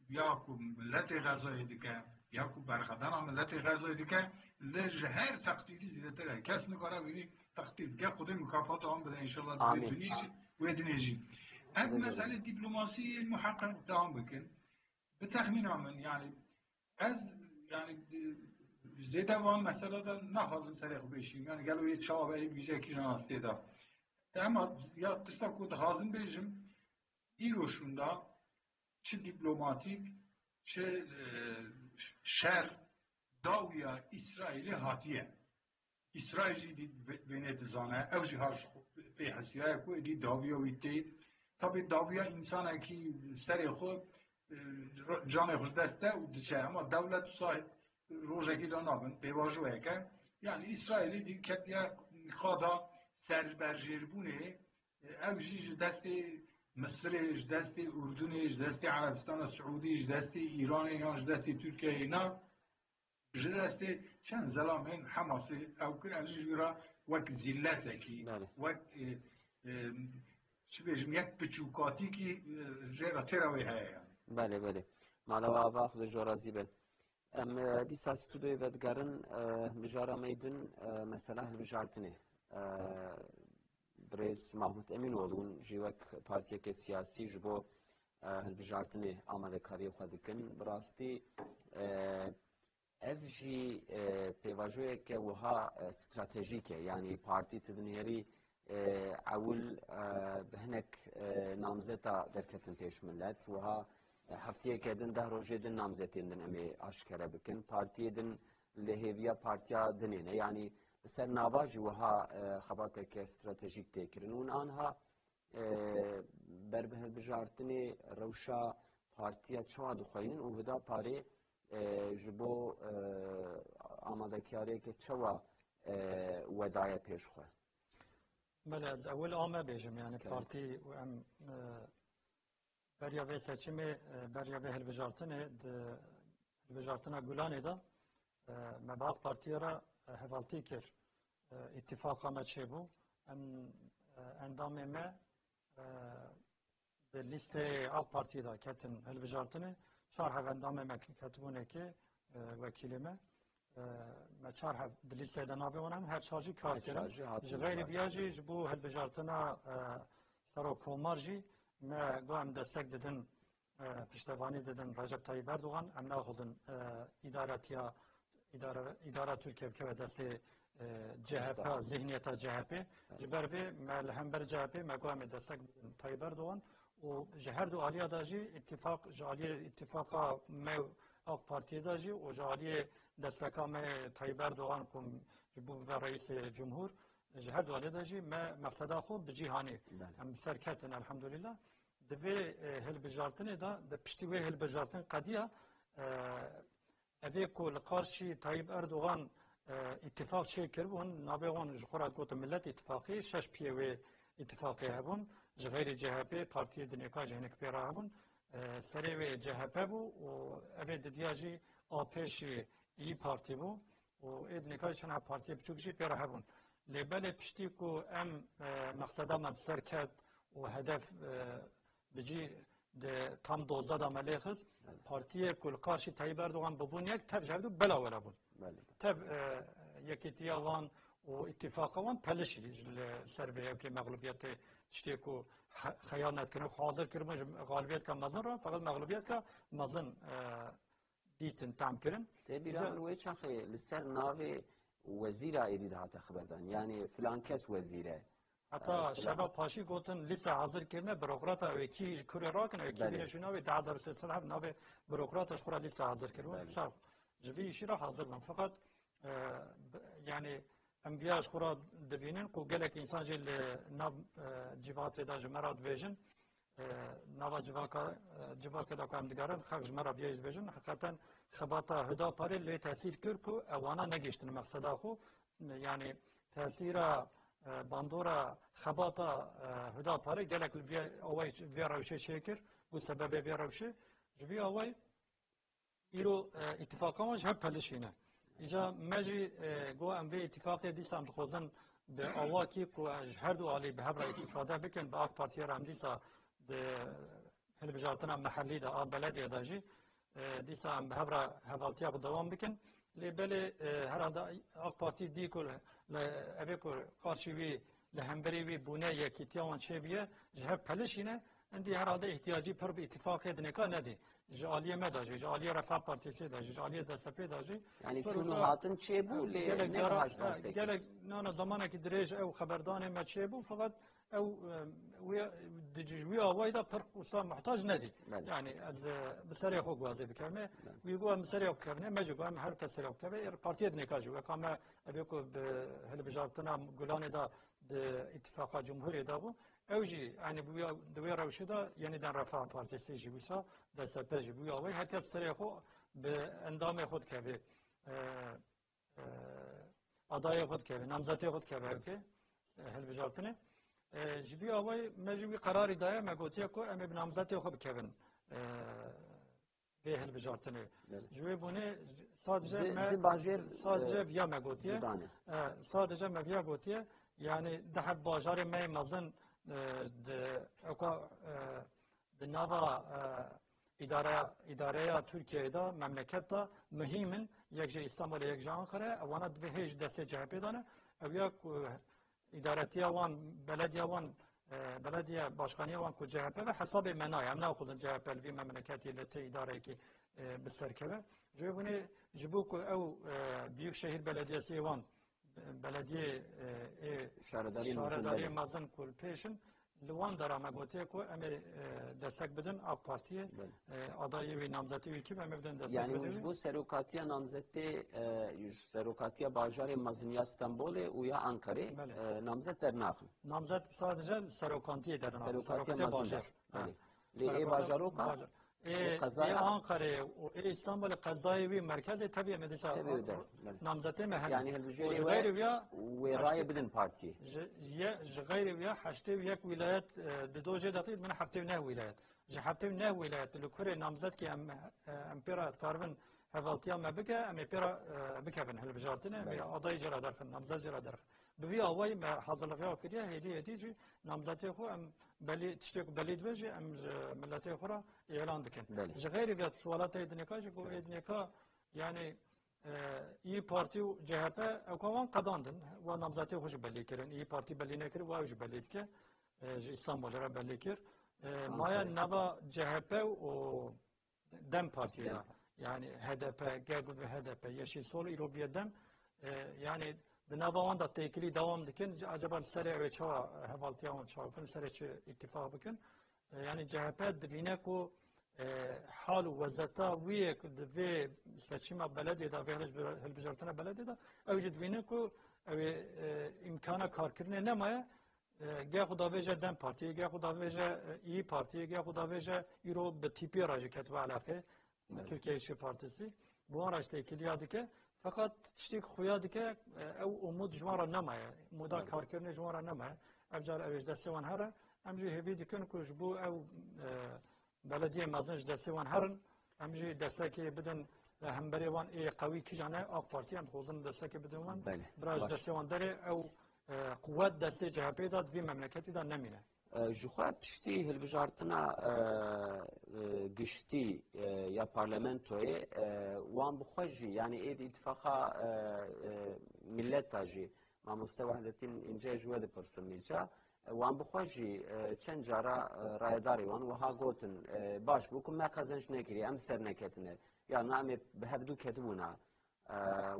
یا کو ملت غزای دکن یا کو برخدان ملت غزای دکن لجهر تقدیری زیده تره کس نکاره ویری تقدیر که خود مکافات هم بده انشالله بدونیجی و دنیجی اب مسئله دیپلماسی محقق دوام بکن به تخمین من یعنی از یعنی زیده وان مسئله دا نخوازم سریخ بشیم یعنی گلو یه چاوه بیجه که جناسته دا اما یا تستا کود خوازم بشیم ایروشون دا چه دیپلماتیک چه شر داویا اسرائیلی هاتیه اسرائیل جی دید بینه دزانه او جی هاش به حسیه کو دی داویا ویتی tabi davya insan ki seri xo canı xoş deste u diçe ama devlet sahip rojeki de nabın pevajı eke yani İsrail'i dikkatliye xada serberjerbune ev jî desti Mısır'ı desti Ürdün'ı desti Arabistan'a Suudi desti İran'ı desti Türkiye'yi na desti çen zelamen Hamas'ı ev kır ev jî ra vek zilleteki vek شبیه یک بچوکاتی که جرا تراوی هایی بله بله مالا و خود جورازی بل دی ساعت استودیو ودگرن بجارا میدن مثلا هلبجارتنه برز محمود امین ولون جیوک پارتیه که سیاسی جبو هلبجارتنه آماده کاری خود کن براستی اف جی پیواجوی که وها استراتژیکه یعنی پارتی تدنیری عول بهنك نامزتا دركتن پیش ملت وها هفتیه کدن ده روزه دن نامزتین دن امی آشکره بکن پارتی دن لهویا پارتیا دنینه یعنی سر نواجی وها خباته که استراتژیک تکرن اون آنها بربه بجارتنی روشا پارتیا چوا دخوینن و هدا پاره جبو آماده کاری که چوا ودای پیش خواه بله از اول آمه بیجم یعنی پارتی و ام بریا وی سچمه بریا وی هلبجارتنه گلانه دا مباق پارتی را حوالتی کر اتفاقا ما چه بو اندام ما de liste AK Parti'de ketin helbijartını çarhav endamı me ketibune ki vekilime me çarhav de listede nabe onam her çarjı kar kirin ji gayri viyaji ji bu helbijartına saro komarji me goem destek dedin piştevani dedin Recep Tayyip Erdoğan em naxudun idare Türkiye ve desteği CHP zihniyeta CHP jiber ve me hember CHP me goem destek Tayyip Erdoğan و جهر دو عالیه داجی اتفاق جالی اتفاقا ما آق پارتی داجی و جالی دستکا ما طیب اردوغان کم جبو و رئیس جمهور جهر دو عالیه داجی ما مقصدا خود بجیهانی هم سرکتن الحمدلله دوی هل بجارتنی دا ده پشتی وی هل بجارتن قدیه اوی کو لقارشی طیب اردوغان اتفاق چه کربون نابغان جخورات گوت ملت اتفاقی شش پیوی اتفاقی هبون غیر CHP partiye dineka jenek pera hebun seri ve CHP bu o evet diyaji AP'şi iyi parti bu o dineka çana partiye birçok şey pera hebun lebele pişti ku em maksada mabserket o hedef bici de tam doza da melexiz partiye kul karşı Tayyip Erdoğan bubun yek tev javdu bela wala bun tev yekitiya wan و اتفاقا وان پلشی سربیه که مغلوبیت چیه کو خیانت کنه حاضر کرده غالبیت که مزن را فقط مغلوبیت که مزن دیتن تام کردن. تبیران وی چخه لسر ناوی وزیر ایدی ده خبردن یعنی فلان کس وزیره. حتی شباب پاشی گفتن لیست حاضر کردن بروکرات وکی کره را کنه وکی بینشون ناوی 10,300 ناوی بروکراتش خورد لیست حاضر کردن. جویشی را حاضر من فقط یعنی ام ویاج خورا دوینن کو گلک انسان جل ناب جوات دا جمرات بیجن نوا جواکا دا کام دیگران خرج جمرا ویاج بیجن حقیقتا خباتا هدا پاره لی تاثیر کرد کو اوانا نگشتن مقصدا خو یعنی تاثیر باندورا خباتا هدا پاره گلک اوای ویا روشه شکر bu sebebi ویا روشه جوی اوای ایرو اتفاقا ما جهب پلشینه ایجا مجی گو ام وی اتفاق دیسام خوزن به آواکی کو هر دو عالی به هر استفاده بکن با آق پارتی رام دیسا ده هل بجارتنا محلی ده آب بلدی داجی دیسام به هر حوالتی آق دوام بکن لی بله هر آق پارتی دی کل ابی کل قارشی وی لهمبری وی بونه یکی تیاوان چه بیه جهب پلشینه اندی هر حالت احتیاجی پر به اتفاق دنکا ندی جالیه مداجی جالیه رفاه پارتیسی داجی جالیه دستپی داجی یعنی چون هاتن چه بو لی نهاج دسته گلک نه زمانی که دریج او خبردان ما چه بو فقط او دیجوی آوای دا پر خصوصا محتاج ندی یعنی از بسری خو گوازی بکرمه ویگو بسری خو کرنه مجو هم هر کس سری خو کرده پارتی دنکاجی و کامه ابیکو به هل بجارتنا گلانه دا اتفاق جمهوری دا بو اوجی یعنی دوی روشه دا یعنی در رفاه پارتیسی جیبوسا دستپی جیبوی آوای هر کس سری خو به اندام خود کرده adaya خود کرده نامزدی خود کرده که هل بجارتنه جوی آوای مجوی قراری دایا مگوتیه کو ام نامزدی خود کردن به هل بجارتنه جوی بونه sadece via مگوتیه sadece via گوتیه yani ده بازار می مزن د نوا اداره Türkiye'de memlekette mühimin yekce İstanbul yekce Ankara وانا دبهج دست CHP دانه اویا ادارتی وان بلدیه وان بلدیه باشخانه وان کو CHP و حساب منای هم ناخذن CHP وی مملکتی لته اداره کی بسرکه جوبونه جبوک او büyük şehir belediyesi وان belediye شارداری مازن کل پیشن لوان دارم گوته کو ام دستک بدن آق پارتیه adayı ve namzeti ülke ام بدن دستک Yani بدن bu serokatiya namzette serokatiya bajarı Maznya İstanbul u ya Ankara namzet der nakım. namzet sadece serokantiye der Serokatiya Maznya. Li bajaroka Ankara İstanbul kazayı ve merkezi tabii medisa namzete mehen yani helbijeri ve ray bilin parti. غير ويا حشتي وياك ولايات ددوجه دقيق من حفتي نه ولايات جه حفتي نه ولايات لكوري نامزد كي امبيرا كاربن هفالتيا ما بك امبيرا بكبن هل بجارتنا قضايا جرا درخن نامزد جرا درخ بفي اواي ما حاصل غيا كريا هدي جي نامزدي خو ام بلي تشتك بلي دبجي ام ملتي اخرى اعلان دكن جه غير ويا سوالات يدنيكا جو يدنيكا يعني İyi Parti و CHP اکوان قداندن و نامزدی خوش بلی کردن İyi Parti بلی نکرد و اوج بلی که İstanbul را بلی کرد مایا نوا CHP و Dem Parti'ye yani HDP gelgud ve HDP Yeşil Sol İrobiye Dem yani nava onda tekili devam dikin acaba sere ve çava hevaltiyan çava sere ittifak bakın yani CHP divine ko حال وزتا ويك دفي سچما بلدي دا فهرج هالبجرتنا بلدي دا اوجد بينكو امكانه کارکردن نمايه گه خدا وجه دم پارتی گه خدا وجه ای پارتی گه خدا وجه ایرو به تیپی راجع کتب علاقه ترکیه işçi partisi bu araçta ikiliyadı ki fakat tiştik xuyadı ki ev umud jmara nemaye muda karkirne jmara nemaye evcar evj destevan hara emji hevi dikin ku bu ev belediye mazınç destevan harın emji desteki bidin hemberi van قوی کی جانه آق پارتی هم خوزن دستکی بدون وان براج دستوان داره او قوت دسته جهبه داد وی مملکتی دا نمینه جوخا پشتی هلبجارتنا گشتی یا پارلمنتوی وان بخوجی yani اید اتفاقا ملت تاجی ما مستوى وحدتين انجا جواد پرسمیجا وان بخوجی چند جارا رایداری وان وها گوتن باش بکن ما قزنش نکری ام سر نکتنه یا نامه بهبدو كتبونا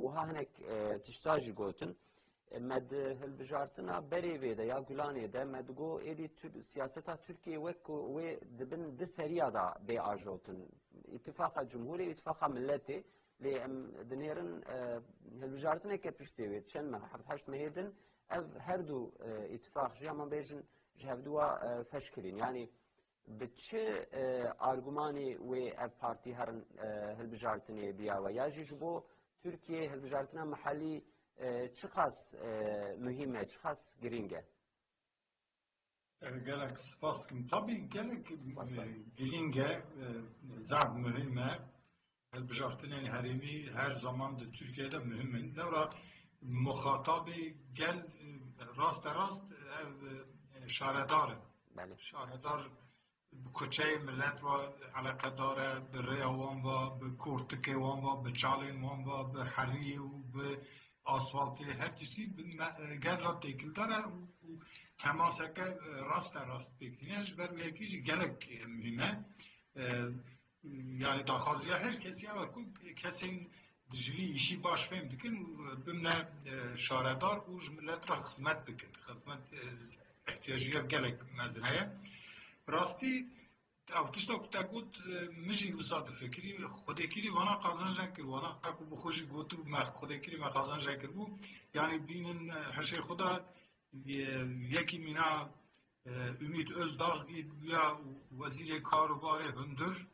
وها هناك تشتاجي قوتن مد هالبجارتنا بري فيدا يا غولاني دا مدغو ايدي سياستا تركيا وكو و دبن دسريا دا بي اجوتن اتفاق جمهوري اتفاق ملتي لي دنيرن هالبجارتنا كبشتي تشن ما حرتاش مهيدن هردو اتفاق جا ما بيجن جهدوا فشكلين يعني بچه آرگومانی و اف پارتی هرن هلبجارتنی بیا و یا جیجبو ترکیه هلبجارتنا محلی چه خاص مهمه چه خاص گرینگه gelek spas kim tabii gelek giringe zat mühimme helbijartının herimi her zaman da Türkiye'de mühimmin devra muhatabi gel rast şaredarın şaredar کوچه ملت و علاقه داره به ریاوان و به کورتکه وان و به چالین وان و به حری و به آسفالتی هر چیزی گل را تکیل داره کماسه که راست بکنیش بر یکیش گلک مهمه yani daxaziya her kesi ama kesin dijli işi baş fem dikin bimne şaredar u millet ra hizmet bikin hizmet ihtiyacıya gelek mezreye راستی اوتیشتا کتا گوت مجی وساد فکری خودکیری وانا قازنجن کر وانا اكو بخوشی گوتو ما خودکیری ما قازنجن کر بو yani binin her şey خدا یکی مینا ümit Özdağ ya vazir karobarı hündür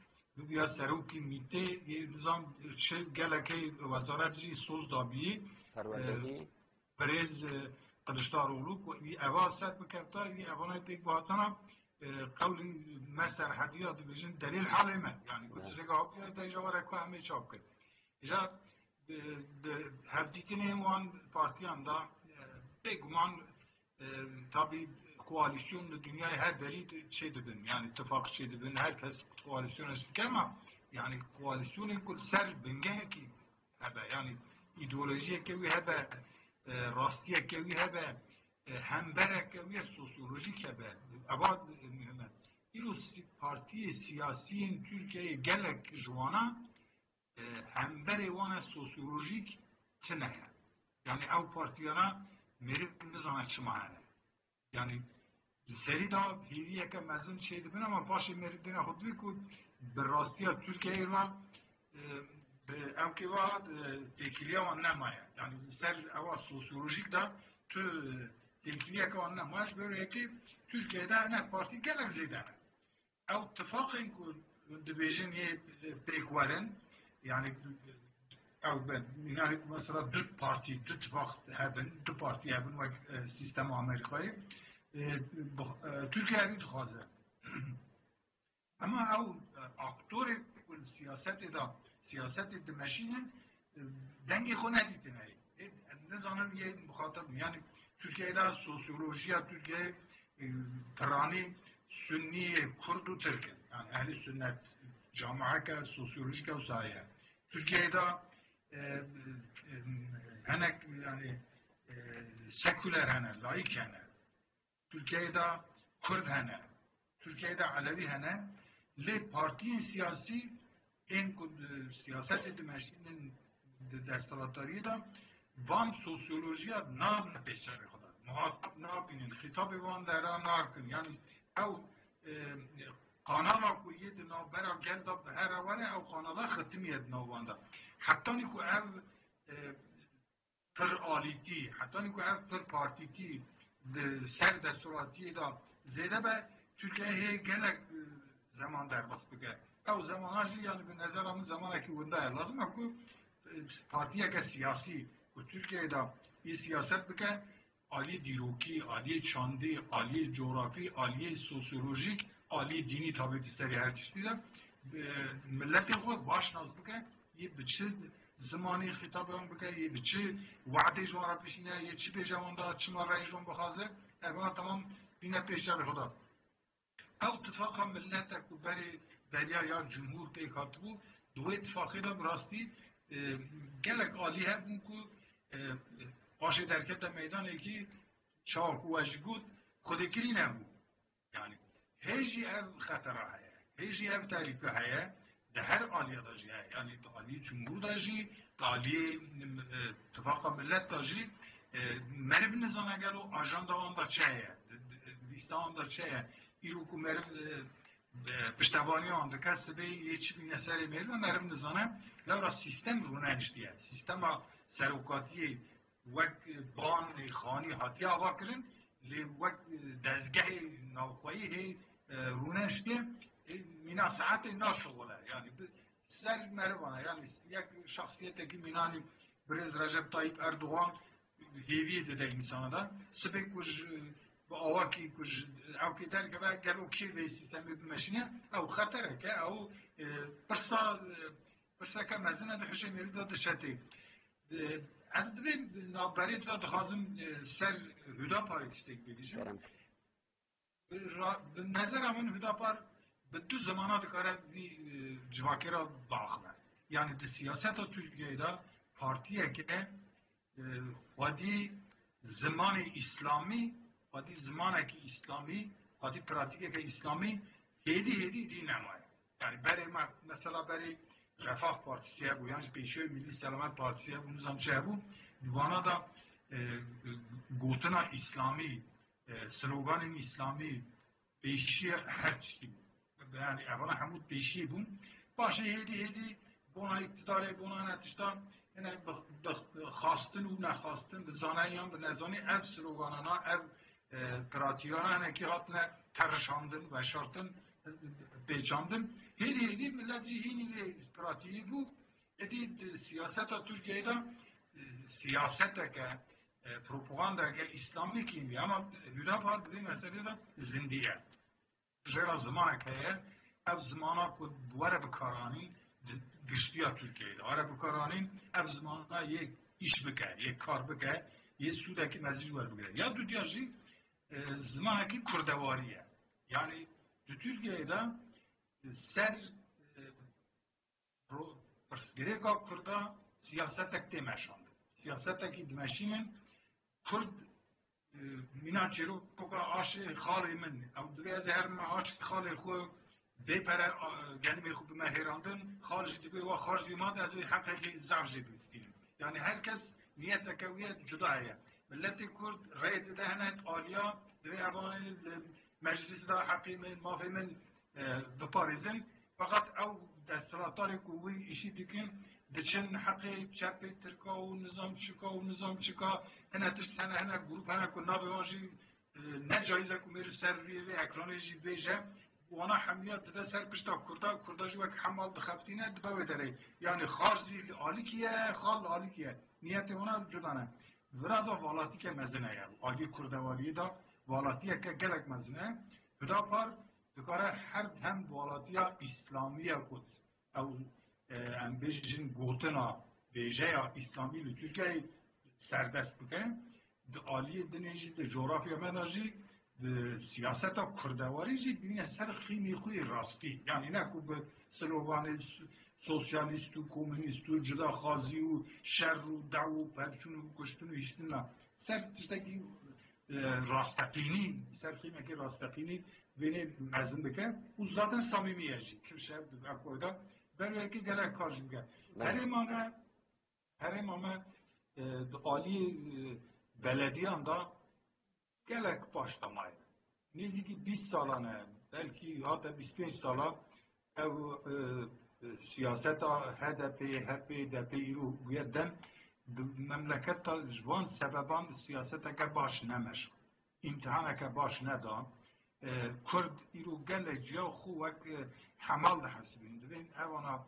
ya seruki mite nizam şey geleke vazaretçi söz dabi Perez Kılıçdaroğlu evasat mekefta evana tek batana قولي مسر حديات بيجن دليل حالمه يعني كنت جاوب يا تجاوره كو همه چاپ کرد اجا هفدیتین وان پارتیان دا بگمان tabi koalisyon dünyayı her deli şey dedin yani ittifak şey dedin herkes koalisyona çıktı ama yani koalisyonun kul ser benge ki hebe yani ideolojiye ki hebe rastiye ki hebe همبرک و سوسیولوژیک به ابعاد مهمه ایرو پارتی سیاسی ترکیه گلک جوانا همبر وان سوسیولوژیک چنه یعنی او پارتیانا میری بزنه چه معنی یعنی سری دا هیویه که مزن چه دبن اما پاش میری دینا خود بی که به راستی ها ترکیه ایران به او که واد تکیلیه وان نمایه یعنی سر او سوسیولوژیک دا تو تکیلیه که وان نمایش بره که ترکیه دا نه پارتی گلک زیدنه او اتفاق این که دبیجن یه پیکوارن یعنی او يعني مثلا دو بارتي دو اتفاق هبن دو بارتي هبن وك سيستم امريكاي تركيا هذه تخازه اما او اكتور السياسات دا سياسات الدمشين دنگي خو نديتنه نظام یه مخاطب يعني تركيا دا سوسيولوژيا تركيا تراني سني كرد وترك يعني اهل السنه جامعه كسوسيولوجيكا وسايه تركيا دا هنه يعني سکولر هنه لایک هنه ترکیه دا کرد هنه ترکیه دا علوی هنه لی پارتی سیاسی این سیاست دمشقین دستالاتاری دا وان سوسیولوژی ناب نپیشتر خدا محاطب نابینین خطاب وان دارا ناکن یعنی او قانالا کو ید نو برا گل دا به هر وره او قانالا ختمیت نو واندا حتی نیکو او پر آلیتی حتی نیکو او پر پارتیتی سر دستوراتی دا زیده به ترکیه هی گلک زمان در بس بگه او زماناش یعنی به نظر همون زمانه که ونده لازم اکو پارتیه که سیاسی و ترکیه دا این سیاست بگه آلی دیروکی، آلی چاندی، آلی جغرافی، آلی سوسیولوژیک، آلی دینی تابعیت سری هر چیزی دا ملت خود باش ناز بکه یه به چه زمانی خطاب هم بکه یه به چه وعده جوان را پیشینه یه چی به جوان دا چی ما رای جوان بخوازه اولا تمام بینه پیش جا خدا او اتفاق هم ملت که بری دریا یا جمهور پیکات بود دو اتفاقی دا براستی گلک آلی هم که باشه درکت میدان که چاک و اجگود خودگیری نبود یعنی هیچی او خطره هست هیچی او تاریخ هست ده هر آلیه داشتی هست یعنی ده آلیه جمهور داشتی ده آلیه اتفاق ملت داشتی مرف نزان اگر و آجاندا آن دا چه هست لیستا آن دا چه هست ایرو که مرف پشتوانی آن دا کسی به یه چی بینه سری مرف مرف نزانه لورا سیستم رو ننشتی هست سیستم سروکاتی وک بان خانی هاتی آوا کرن لی وک دزگه نوخوایی هی رونش که مینا ساعت ناشغله یعنی سر مروانه یعنی یک شخصیت که مینانی برز رجب طایب اردوغان هیوی ده انسان دا سبک کج با آوا کی کج او که در که گلو کی به سیستم بمشینه او خطره که او پرسا که مزنه ده حشه میرید ده شتی از دوی نابرید و دخوازم سر هداپار تشتک بیدیشم به نظر همون هداپار به دو زمانات کاره جواکی را باخبر یعنی ده سیاست ها ترکیه دا پارتیه که خودی زمان اسلامی خودی زمانه که اسلامی خودی پراتیکه که اسلامی هیدی دی نمایه یعنی برای مثلا برای رفاه پارتیسیه بود یعنی پیشوی ملی سلامت پارتیسیه بود نظام چه بود دیوانا دا گوتنا اسلامی سلوگان اسلامی پیشی هر چی بود یعنی اولا همون پیشی بود باشه هیدی بونا اقتداره بونا نتشتا یعنی خواستن و نخواستن به زانه هم به نزانی اف سلوگانانا اف پراتیانا که هاتنه ترشاندن و شارتن پیچاندن هیدی ملتی هینی پراتی بود ادید سیاست ترکیه دا سیاست که پروپاگاندا که اسلامی کیمی اما هدا پار بدی مسئله دا زندیه جرا زمانه که اف زمانه که دواره بکارانین گشتیا ترکیه دا آره بکارانین اف زمانه یک ایش بکر یک کار بکر یک سوده که مزید ور بگره یا دو دیارجی زمانه که کردواریه یعنی دو ترکیه دا سر پرسگیری که کرده سیاست تک مشانده سیاست تکی دمشینن کرد مینا چیرو که آش خالی من او دوی از هر ما آش خالی خو بپره یعنی میخوب به مهیراندن خالش دوی و خارج بیماد از حقیقی زعجه بستیم يعني herkes niyeteke wiyet cuda heye. Milleti Kurd reyt de henet alya ve avani meclis da hakimin mafhimin biparizin fakat ev destalatarı kuvi işi dikin diçin haqi çepe Türka u nizam çıka henet sene henet grup henet ku navi hoji ne caize ku mir serri ve ekranı beje وانا حميات ده سر پشتا کردا جو که حمال دخفتینه دبا داره یعنی خارزی آلیکیه خال آلیکیه نیت اونا جدانه ورادا والاتی که مزنه یا آلی کردواری دا والاتیه که گلک مزنه بدا پر دکاره هر هم والاتیا اسلامیه کد او ام بیجن گوتنا بیجه یا اسلامی لترکیه سردست بکن ده آلی دنیجی ده جغرافیا مداجی سیاست کردواری جی ببینه سر خیمی خوی راستی یعنی نه که به سلوان سوسیالیست و کمونیست و جدا خازی و شر و دعو و پرچون و کشتون و هشتون نه سر تشتکی راستقینی سر خیمی که راستقینی بینه مزن بکن و زادن صمیمیه جی که شاید اکویده برای که گله کار جی بگه هر امامه آلی بلدیان دا gelek başlamayı. Niziki 20 salane, belki hatta 25 sala ev siyaseta HDP, HP, DP iru güyeden memleketta jvan sebeban siyaseta ke baş nemeş. İmtihana ke baş neda. Kurd iru gelek ya xuvek hamal da hasbin. Devin evana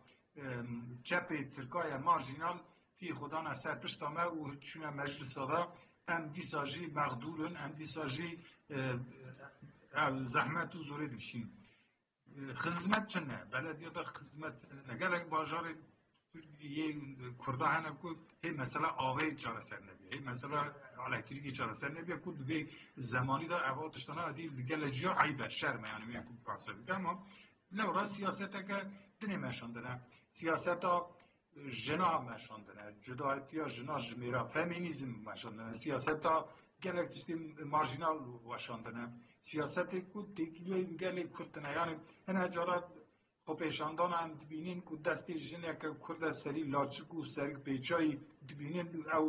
çepe Türkiye marjinal fi xudana ser piştame u çüne meclisa da ام دیساجی مغدورن ام دیساجی زحمت و زوری دبشین خدمت چنه بلدیه دا خدمت نگلک باجار یه کرده هنه که هی مثلا آوه چاره سر نبیه هی مثلا الکتریکی چاره سر نبیه که دوی زمانی دا اواتشتانه دی گلجی ها عیبه شرمه یعنی میگه که پاسه بگم لورا سیاسته که دنی مشاندنه سیاسته جنا مشاندنه جدایتیا جنا جمیرا فمینیزم مشاندنه سیاست گلک تشتیم مارجینال وشاندنه سیاست کو تکیلوی گلی کردنه یعنی هنه جارات خوپیشاندان هم دبینین که دستی جنه که کرد سری لاچکو سری پیچایی دبینین او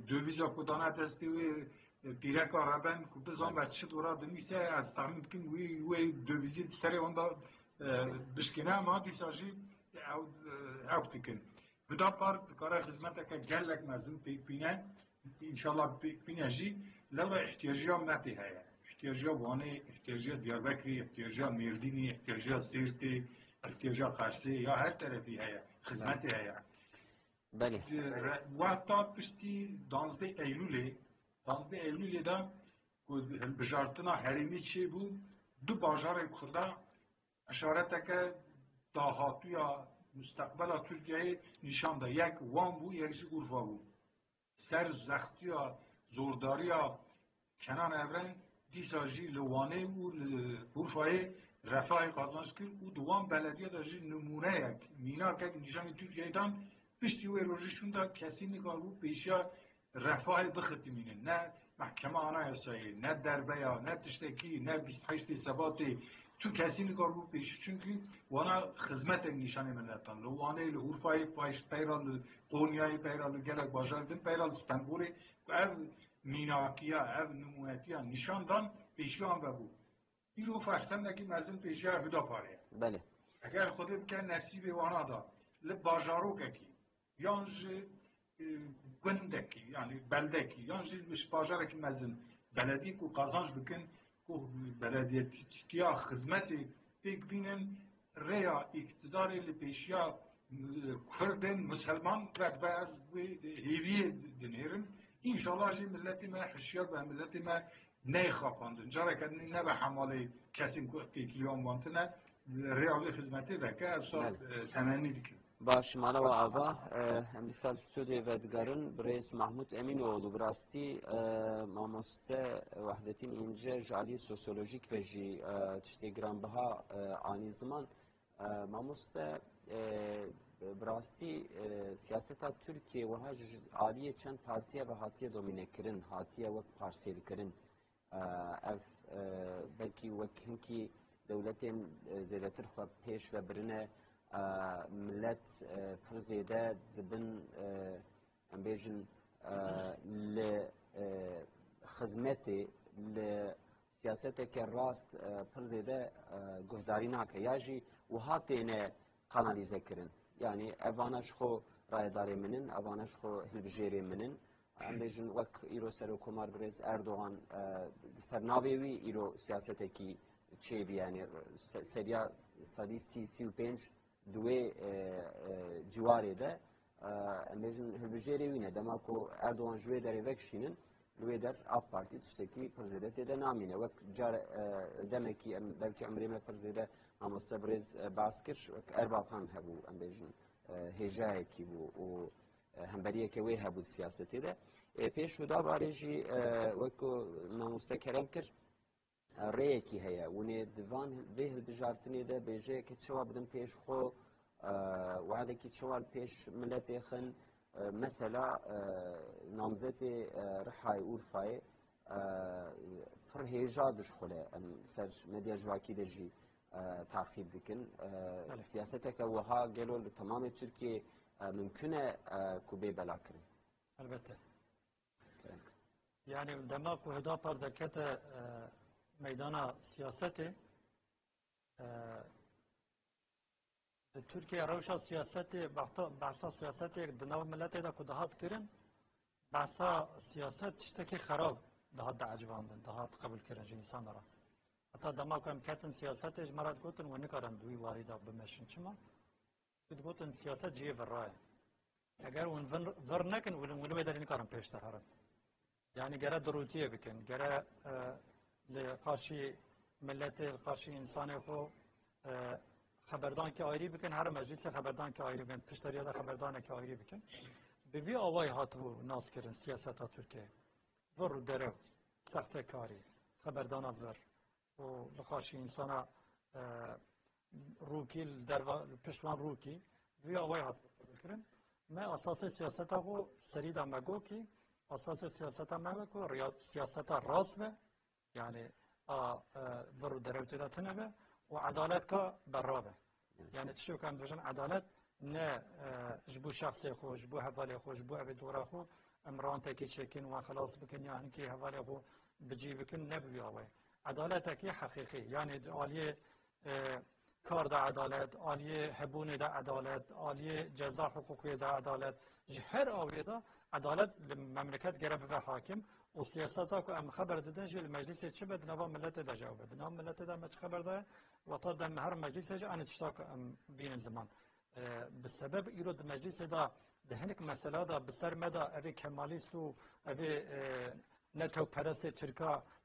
دویزا کدانه دستی و پیرک آرابن که بزن بچه دورا دمیسه از تحمید کن وی دویزی سری اوندا بشکنه ما دیساجی او تکن بدا پر کار خدمت که گلک مزن پیک بینه انشالله پیک بینه جی لورا احتیاجی هم نتی هیا احتیاجی وانه احتیاجی دیاربکری احتیاجی میردینی احتیاجی سیرتی احتیاجی قرصی یا هر طرفی هیا خدمتی هیا بله وقتا پشتی 12 ایلولی دا بجارتنا حریمی چی بود دو باجار کرده اشارت که داهاتویا مستقبل ترکیه نشان ده یک وان بو یکیش اورفا بو سر زختیا زورداریا کنان اورن دیساجی لوانه و اورفای رفاه قازانش کرد و دوان بلدیه دا جی نمونه یک مینا که نشان ترکیه دان پشتی و روششون دا کسی نگاه بو پیشیا رفاه بخطی مینه نه محکمه آنها احسایی نه دربیا نه تشتکی نه 28 ثباتی تو کسی نگار بود پیش چونکه وانا خدمت نشانه ملتان لو وانه لورفای پایش پیرال قونیای پیرال گلک باجار دن پیرال اسپنبوری و اف میناکیا اف نمونتیا نشان دان پیشیان بود این رو فرسند که مزن پیشیا هدا پاره بله اگر خود بکن نصیب وانا دا لباجارو که یانج گندکی یعنی بلدکی یانج مش باجار که مزن بلدی کو قازانج بکن بلدیتیا خدمتی پیک بینن ریا اقتداری لپیشیا کردن مسلمان و باز هیوی دنیرن انشالله جی ملتی ما حشیار و ملتی ما نیخافاندن جاره که نه به حماله کسی که کلیان وانتنه ریا خدمتی وکه از تمنی دیکن باش مالا و آوا امسال استودیو ودگارن برئیس محمود امینوğlu براستی ماموسته وحدتین اینجا جالی سوسیولوژیک و جی تشتی گرانبها آنی زمان ماموسته براستی سیاست ترکیه و ها عالیه چند پارتیه و هاتیه دومینه کرن هاتیه و پارسیل کرن اف بلکی وکنکی دولتین زیرتر خواب پیش و برنه ملت پرزیده دبن ام بیژن ل خدمت ل سیاست که راست پر زیده گهداری ناکه یا جی و هاتینه قانالیزه کرن یعنی اوانش خو رایداری منن اوانش خو هلبجیری منن ام بیژن وک ایرو سر حکومت برز اردوغان سرناوی ایرو سیاست کی چه بی یعنی سریا صدی سی و پنج دوی جواری ده ام بیژن هلبجیری وینه دما کو اردوغان جوی داری وکشینن لوی در آف پارتی تشتکی پرزیدت ده نامینه وک جار دمکی بلکه عمری ما پرزیده نامستبرز باسکش وک اربع خان هبو ام بیژن هجای کی بو و همبریه که وی هبود سیاستی ده پیش ودا بارجی وکو نامستکرم کر ریه کی هیا ونی دوان به بجارتنی ده بیجه که چوا بدم پیش خو وعده کی چوال پیش ملت خن مثلا نامزد رحای اورفای فرهیجا دشخله سر مدیا جواکی دجی تعقیب دکن سیاست که وها گلو تمام ترکیه ممکنه کوبه بلا کرن البته يعني عندما كهدا بردكت ميدان سياسته تركيا روشا سياسته بحثا سياسته دناو ملته دا كدهات كرن بحثا سياست تشتكي خراب دهات دا عجباندن دهات قبول كرن جي انسان را حتى دما كم كاتن سياسته جمرات قوتن ونكارن دوي واريدا بمشن چما قوتن سياست جي فرای اگر ون ورنكن ولو يدرين كارن پیشتر هرن يعني جرى دروتيه بكن جرى لقاشي ملت قاشي انسان خو خبردان که آیری بکن هر مجلس خبردان که آیری بکن پشتریه دا خبردان که آیری بکن به وی آوای هاتو ناس کرن سیاست ها ترکیه ور رو درو سخت کاری خبردان ور و لقاشی انسان روکی در پشتوان روکی وی آوای هاتو بکرن ما اساس سیاست ها کو سریدا مگو کی اساس سیاست ها مگو کو سیاست ها راست به یعنی ور رو درو تدا تنبه و عدالت که برابه یعنی چی کم دوشن عدالت نه جبو شخص خو جبو حواله خو جبو ابي دورا خو امران تکی چکن و خلاص بکن یعنی که حواله خو بجی بکن نبوی آوه عدالت کی حقیقی یعنی عالیه کار دا عدالت عالیه حبون دا عدالت عالیه جزا حقوقی دا عدالت جهر آوه دا عدالت مملکت گرب و حاکم و سیاستا که ام خبر دادن جل مجلس چه بد نوا ملت دا جواب بد نوا ملت دا مچ خبر ده و تا دم هر مجلس جا ان تشتاق بین زمان بسبب ایراد مجلس دا دهنک مسئله دا بسر مدا اوی کمالیست و اوی نتو پرست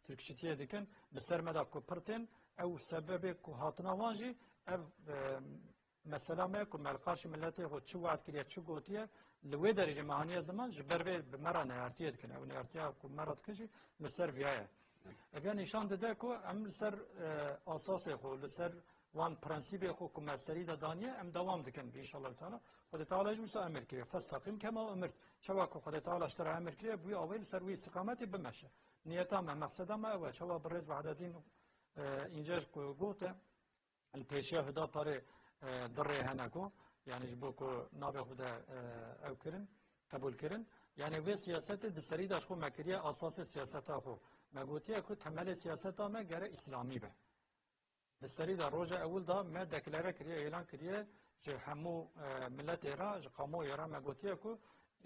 ترکشتیه دیکن بسر مدا کوپرتن او سبب کو هاتنا وانجی او مثلا ما کو ملقاش ملت خو چو وعد کړی چو ګوتیه لوی درجه مهانی زمان جبر به بمره نه ارتیت کنه او نه ارتیا کو مراد کشي لسر ویای اگر نشان داده کو ام لسر اساس خو لسر وان پرنسیب خو کو سری دانیه ام دوام دکن ان شاء الله تعالی خود تعالی جو امر کړي فاستقم كما امرت چوا کو خود تعالی اشتر امر کړي بو اول سر وی استقامت بمشه نیتا ما مقصدا ما و چوا برز وحدتین اینجاش کو گوته الپیشه هدا پاره دره هنکو یعنی جبو کو نابه خود او کرن قبول کرن یعنی و سیاست دسری داش خو مکریه اساس سیاست خو مگوتیه کو تمل سیاست ما گره اسلامی به دسری دا روز اول دا ما دکلاره کریه اعلان کریه که همو ملت را قامو یرا مگوتیه کو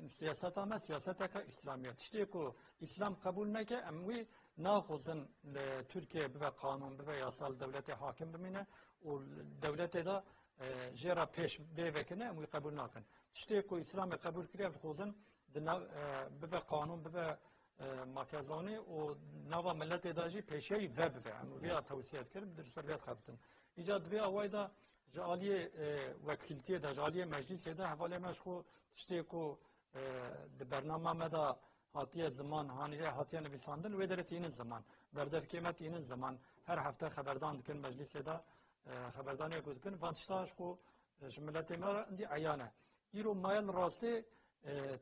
سیاست ما سیاست کا اسلامیت شتی کو اسلام قبول نکه اموی ناخذن ترکیه به قانون به یاسال دولت حاکم بمینه و دولت دا جرا پیش بکنه اموی قبول نکن شتی کو اسلام قبول کریه خوزن به قانون به مرکزانی و نوا ملت داجی پیشی وب و اموی توصیه کرد در سریعت خبرتن ایجاد وی اوایدا جالیه وکیلتی دا جالیه مجلس دا حواله مشخو شتی کو د برنامه مدا هاتیه زمان هانیه هاتیه نویساندن و درت این زمان بردر قیمت این زمان هر هفته خبردان کن مجلس دا خبردانی کو کن وانشتاش کو جملت ما دی عیانه ایرو مایل راسته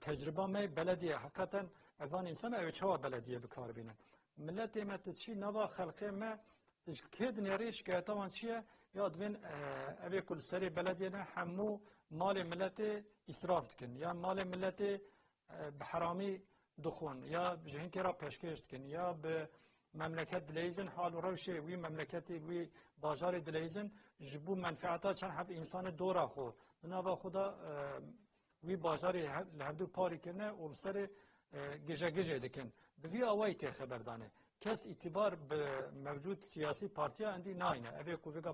تجربه می بلدیه حقیقتا اوان انسان او چوا بلدیه بکار بینه ملت ایمت چی نوا خلقه ما کد نیریش که اتوان چیه یاد وین اوی کل سری بلدیه نه همو مال ملت اسراف کن یا مال ملت بحرامی دخون یا جهنگی را پیشکش کن یا به مملکت دلیزن حال و روشه وی مملکتی وی بازار دلیزن جبو منفعتا چند هف انسان دورا خو دنوا خدا وی بازار لهدو پاری کنه و سر گجه گجه دکن به وی آوائی تی خبردانه کس اعتبار به موجود سیاسی پارتیا اندی ناینه اوی کویگا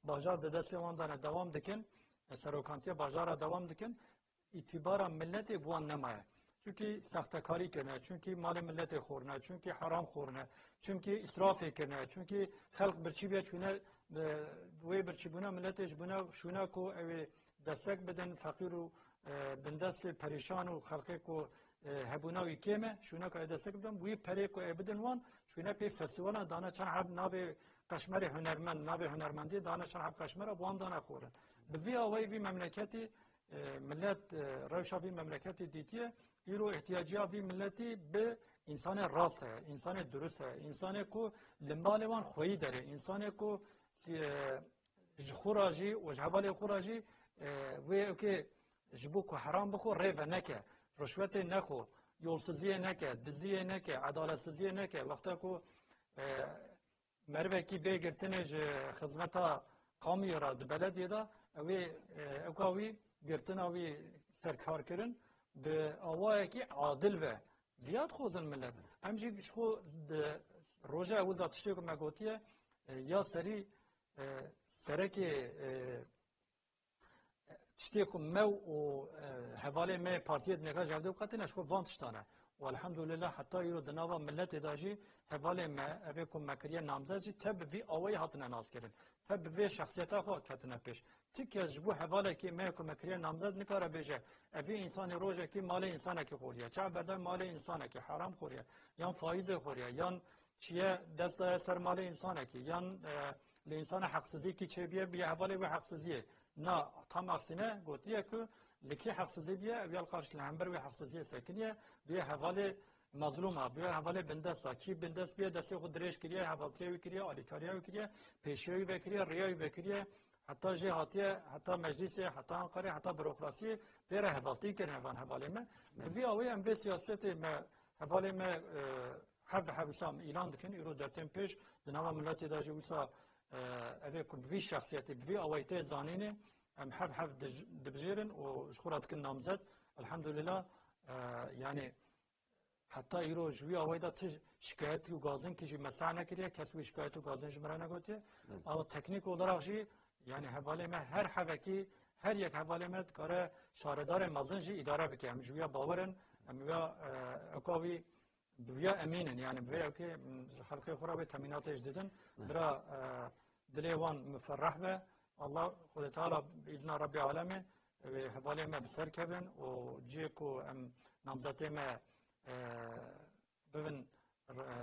بازار به دست وان دانه دوام دکن سروکانتیا بازار دوام دکن اعتبار ملت بوان نمایه çünkü sahtekarı kene, çünkü mali milleti xorne, çünkü haram xorne, çünkü israf kene, çünkü halk birçi biye çune ve birçi buna milleti buna şuna ko evi destek beden fakiru bindest perişan u halkı ko hebuna u keme şuna ko destek beden bu pere ko ebeden wan şuna pe festivala dana çan hab nabe kaşmer hünermend nabe hünermendi dana çan hab kaşmer bu an dana xorne bi avay vi memleketi millet revşa vi memleketi ditiye ایرو احتیاجی وی ملتی به انسان راست ہے انسان درست ہے انسان کو لمبالوان خویی داره انسان کو خراجی و جهبال خراجی و که جبو کو حرام بخو ریو نکه رشوت نخو یولسزی نکه دزی نکه عدالتسزی نکه وقتا کو مروه کی بگرتنه خدمتا قومی را بلدی دا و اکاوی گرتن وی سرکار کرن به آوایی که عادل و زیاد خوزن ملت امجی شو روزه اول داشته که مگوتیه یا سرکی تشتی که مو و حواله می پارتیت نگاه جوده وقتی نشو وانتشتانه و الحمدلله حتی ایرو دنوا ملت داجی حواله ما ابی کم مکریه نامزدی تب وی آوایی هاتن ناز کردن تب وی شخصیت خو کتنه پیش تیکه جبو حواله که ما کم مکریه نامزد نکاره بیشه اوی انسان روزه که مال انسانه که خوریه چه بدل مال انسانه که حرام خوریه یا فایز خوریه یا چیه دست سر مال انسانه که یا لانسان حقسزی که چه بیه حواله و حقسزیه نه tam aksine gotiye ki leki haksızlığı biye evvel karşı hember ve haksızlığı sekiniye biye havale mazluma biye havale bendesa ki bendes biye desti kudreş kiriye havaltiye ve kiriye alikariye ve kiriye peşeyi ve kiriye riya ve kiriye hatta cihatiye hatta meclise hatta Ankara hatta bürokrasi bere havaltiye kiriye van havale me vi avi em ve siyaseti me havale me have sam ilan dikin euro dertem peş dinava milleti da jewsa اذا كنت في شخصيتي بفي اويتي زانيني ام حب دبجيرن وشخورات كنا نامزد الحمد لله يعني حتى يرو جوي اويدا شكايت وغازن كي مسانا كريا كسب شكايت وغازن جمرانا قلت او تكنيك olarak جي يعني حواله ما هر حوكي هر یک حواله ما کار شاردار مازن جي اداره بكم جوي باورن ام ويا اكاوي بویا امینن یعنی بویا که خلقی خورا به تامینات اجدادن برا دلیوان مفرح به الله خود تعالی باذن رب العالمین و حوالی ما بسر کردن و جیکو ام نامزده ما ببین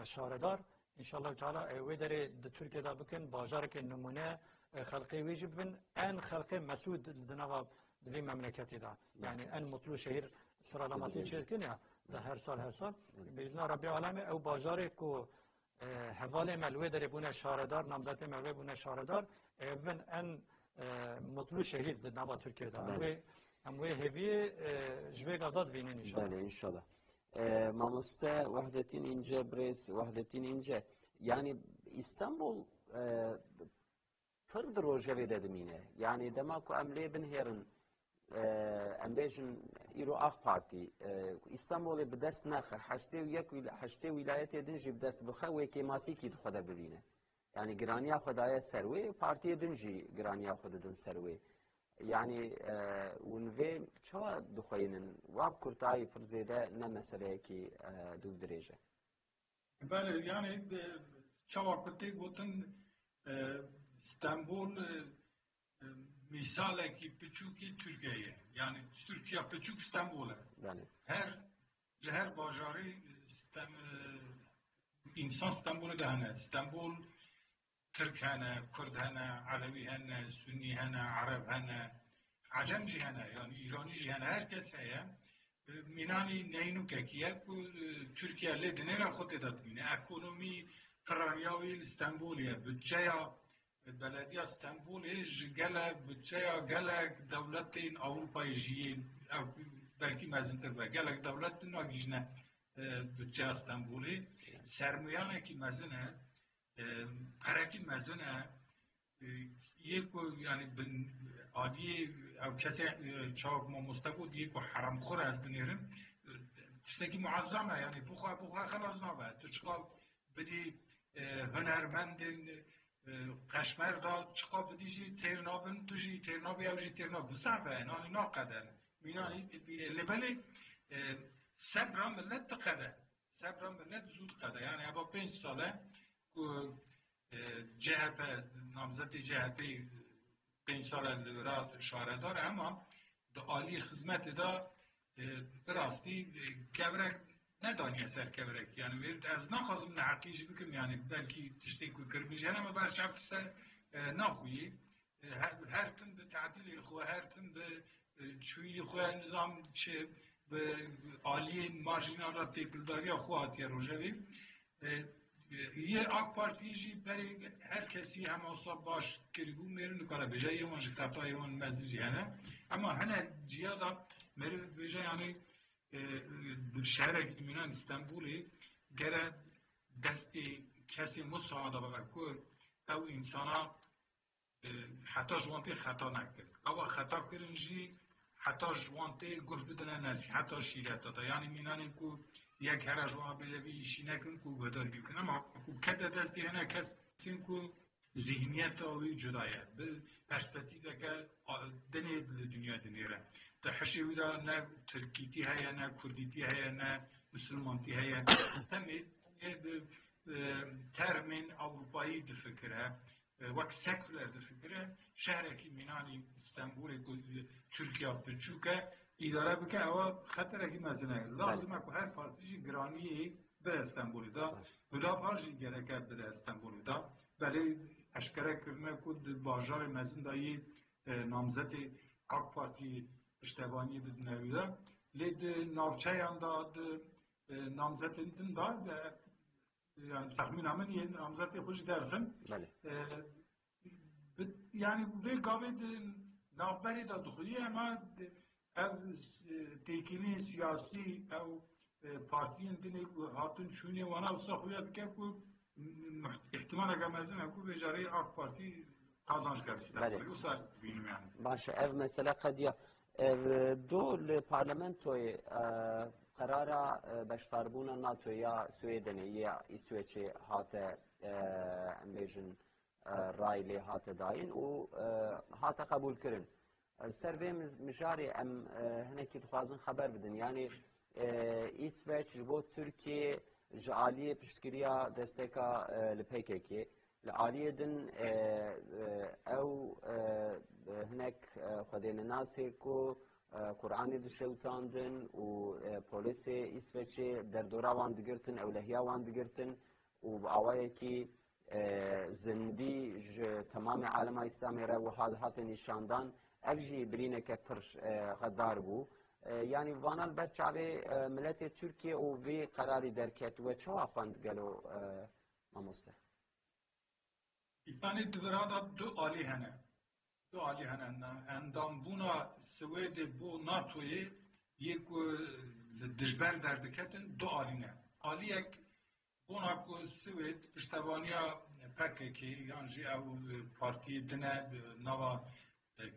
شاردار ان شاء الله تعالی و داره د ترکیه دا بکن بازار که نمونه خلقی ویجب بن ان خلقی مسعود دنوا ذی مملکتی دا یعنی ان مطلوع شهر sıralaması çizkin ya da her sal bizna Rabbi alemi ev bajare ku havale melve dere buna şaredar namzate melve buna şaredar evin en mutlu şehir de nava Türkiye'de ve heviye jve gadat vinin inşallah. Bale inşallah. Mamuste vahdetin ince brez vahdetin ince yani İstanbul fırd rojeve dedim yine yani demek ki emle bin herin امبیشن ایرو آخ پارتی استانبول به دست نخه حشته ولایت دنجی به دست بخواه که ماسی کی خدا ببینه یعنی گرانیا خدای سروی پارتی دنجی گرانیا خدا دن سروی یعنی ونوی چه دخوینن واب کرتای فرزیده نه مسئله کی دو درجه بله یعنی چه وقتی بودن استانبول مثال کی پچوکی ترکیه yani Türkiye پچوک İstanbul'e her bajari insan İstanbul'e de hene İstanbul Türk hene Kurd hene Alevi hene Sünni hene Arap hene Acemci hene yani İranici hene herkes heye minani neynu kekiye bu Türkiye le denera khod edat mine ekonomi Franiyavi İstanbul'e bütçeye بلدی استانبول ایش گله بچه گله دولت این اروپایی جیه بلکی مزنتر و گلک دولت ناگیجنه بودجه استانبولی سرمایانه که مزنه پرکی مزنه یک یعنی عادی او کسی چاق ما مستقود یک حرام خور از بنیرم تشتكي معظمه يعني بوخا خلاص نابه تو چقا بدی هنرمند قشمر دا چقا بدی جی ترنابن تو جی ترناب یا جی ترناب بصعفه نانی ناقدن مینانی لبلی صبر ملت قده صبر ملت زود قده يعني هوا 5 ساله جهپ نامزد جهپ 5 ساله را شاره داره اما دا عالی خدمت دا براستی کبرک ندانی سر کبرک یعنی میرد از نخواستم نحقیش بکم یعنی بلکی تشتی که کرمیش هنه ما برشفت سر نخویی هر تن به تعدیل خواه هر تن به چویی خواه نظام چه به عالی مارجینال را تکلداری خواهد یا روژوی یه آک پارتیجی برای هر کسی هم اصلا باش کریبو میره نکاره بجای یه منش خطای اون مزیجی هنه اما هنه جیادا میره بجای یعنی شهر که میرن استانبولی گره دستی کسی مساعده بکر او انسان ها حتی جوانتی خطا نکرد اما خطا کرنجی حتی جوانتی گفت بدن نسی حتی شیرت داده یعنی میرن که یک هر جوان بلوی ایشی نکن که گدار بیکن اما کده دستی هنه کسی که ذهنیت آوی جدایت به پرسپکتیو که دنیا دنیا دنیره ده حشیوی دا نه ترکیتی هیا نه کردیتی هیا نه مسلمانتی هیا تمید ترمین اروپایی دفکره وقت سکولر دفکره شهرکی مینانی استانبول ترکیه بچوکه اداره بکه او خطر کی مزنه لازمه که هر پارتیجی گرانی به استانبول دا بدا پارجی گرکت به استانبول دا ولی اشکره کرنه کد بازار مزن دایی نامزد اک پارتی اشتبانی بدنوی دا لید نافچه هم داد نامزد انتن داد yani tahmin amen yeni namzat yapıcı derken yani ve gaved navberi da duhuli ama ev tekini siyasi ev partiyin dini hatun şuni vana usakuyat ke ku ihtimal egamezin ku becari AK Parti kazanç kabisi. Bu sadece benim yani. باشه ev mesela قضیه دو لپارلمنتوی قراره بشتربون ناتو یا سویدن یا اسویچ هات امبیجن رایلی هات داین و هات قبول کرن سروی مجاری ام هنکی تخوازن خبر بدن یعنی اسویچ جبو ترکیه جعالی پشتگیریا دستکا لپیککی لعالیه دن او هنک خودین ناسی کو قرآنی دشوتاندن و پلیس اسویچی در دوره وان دگرتن اولهیا وان دگرتن و آوایی که زندی تمام عالم اسلامی را و هات نشاندن افجی برینه که پر غدار بو یعنی وانال برچاوی ملت ترکیه و وی قراری درکت و چه خواند گلو ماموسته İpani dıvırada du ali hene. Du ali hene. Endam buna Swede bu NATO'yu yek dijber derdiketin du aline. Aliyek buna ku Swed piştevaniya PKK yani ev partiyi dine nava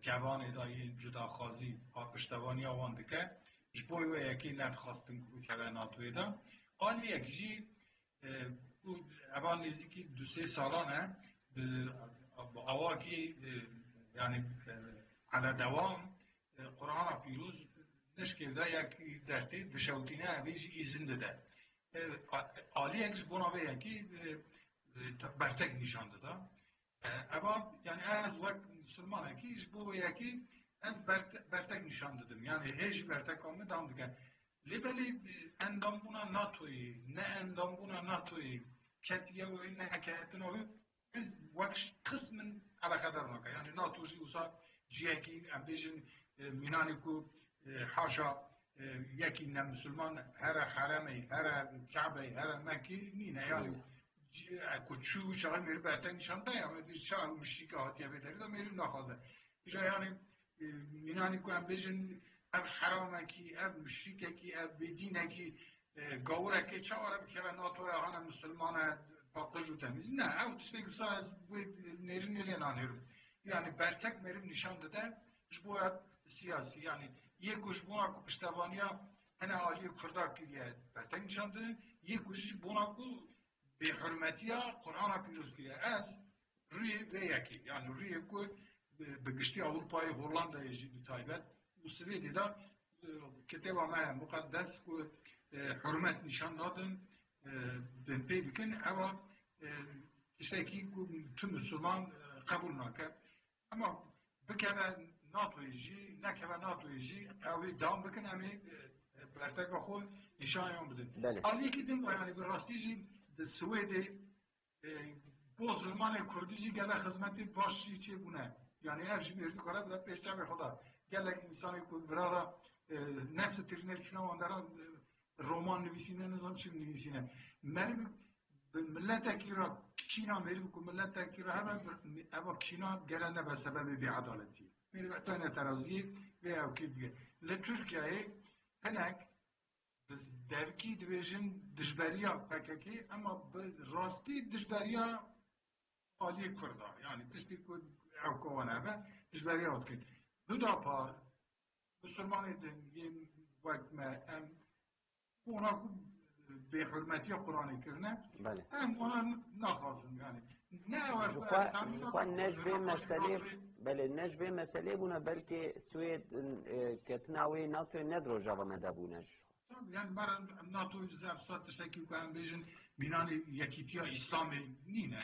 kevan edayı cudakhazi piştevaniya wan dike. Jboy ve yeki net xastin ku keve NATO'yu da. Aliyek jî bu evan niziki 2-3 salane بأواكي يعني على دوام قرآن فيروز نشكي ذا يكي درتي دشوتينا بيجي إذن ده عالية كش بنا بيه يكي برتك نشان ده أبا يعني أز وقت مسلمان يكي جبو يكي أز برتك نشان ددم يعني هيج برتك هم دام دكا لبلي اندام بنا ناتوي نه اندام بنا ناتوي كتيا وإنها كهتنا biz vakş kısmen alakadarına yani NATO'cu usa ciyeki ambijin minaniku haşa yeki ne Müslüman her harami her Kabe her Mekke nine yani kuçu şahı meri berten nişanda ya ama şahı müşrik hatiye bederi de meri nafazı. İşte yani minaniku ambijin ev heramekî, ev müşrikekî, ev bêdînekî gawrekê çawere bikeve NATOya hane Müslümana paqij û temîz. Ne, ew tiştekî sa ez wê nêrînê lê nanêrim. Yani bertek merim nîşan dide ji bo ya siyasî. Yani yê ku ji bona ku piştevaniya hene aliyê Kurda kiriye bertek nîşan didin, yê ku ji bona ku bêhurmetiya Qur'ana pîroz kiriye. Ez rûyê vê yekê, yani rûyê ku bi giştî Avrupayê Hollandayê jî bi taybet û Swêdê de kitêba me heye muqeddes ku hürmet nîşan nadin bin pê dikin ewa tiştekî ku tüm Müslüman qebûl nake. Ama bikeve NATOyê jî, nekeve NATOyê jî ew ê dam bikin em ê berteka xwe nîşaniyan bidin. Aliyekî din yani bi rastî jî di Swêdê bo zilmanê Kurdî jî gelek xizmetê baş jî çêbûne. Yani ev jî mêrdî xwe re bide pêşçavê xwe da. Gelek însanê ku virada ne stirîne çûna wan dera roman nivîsîne nizam çi nivîsîne. Merivî milletekî ra kîna merivî ku milletekî ra heve eva kîna gele nebe sebebê bêedaletî. Merivî etane teraziyê vê ew kê bige. Li Tirkiyeyê hinek bi devkî dibêjin dijberiya PKK ama bi rastî dijberiya aliyê Kurda. Yani tiştî ku ew kovan heve dijberiya dikin. Hüdapar Müslümanê din yên wek me em ona ku bêhurmetiya Qur'anê kirine em ona naxwazin yani. Ne ewer xwe nejbê meselê belê nejbê meselê bûne belkî Swêd ketina wê NATOyê ne di rojava me de bûne. Yani mera NATO zevsa tiştekî ku em bêjin bînanê yekîtiya İslamê nîne.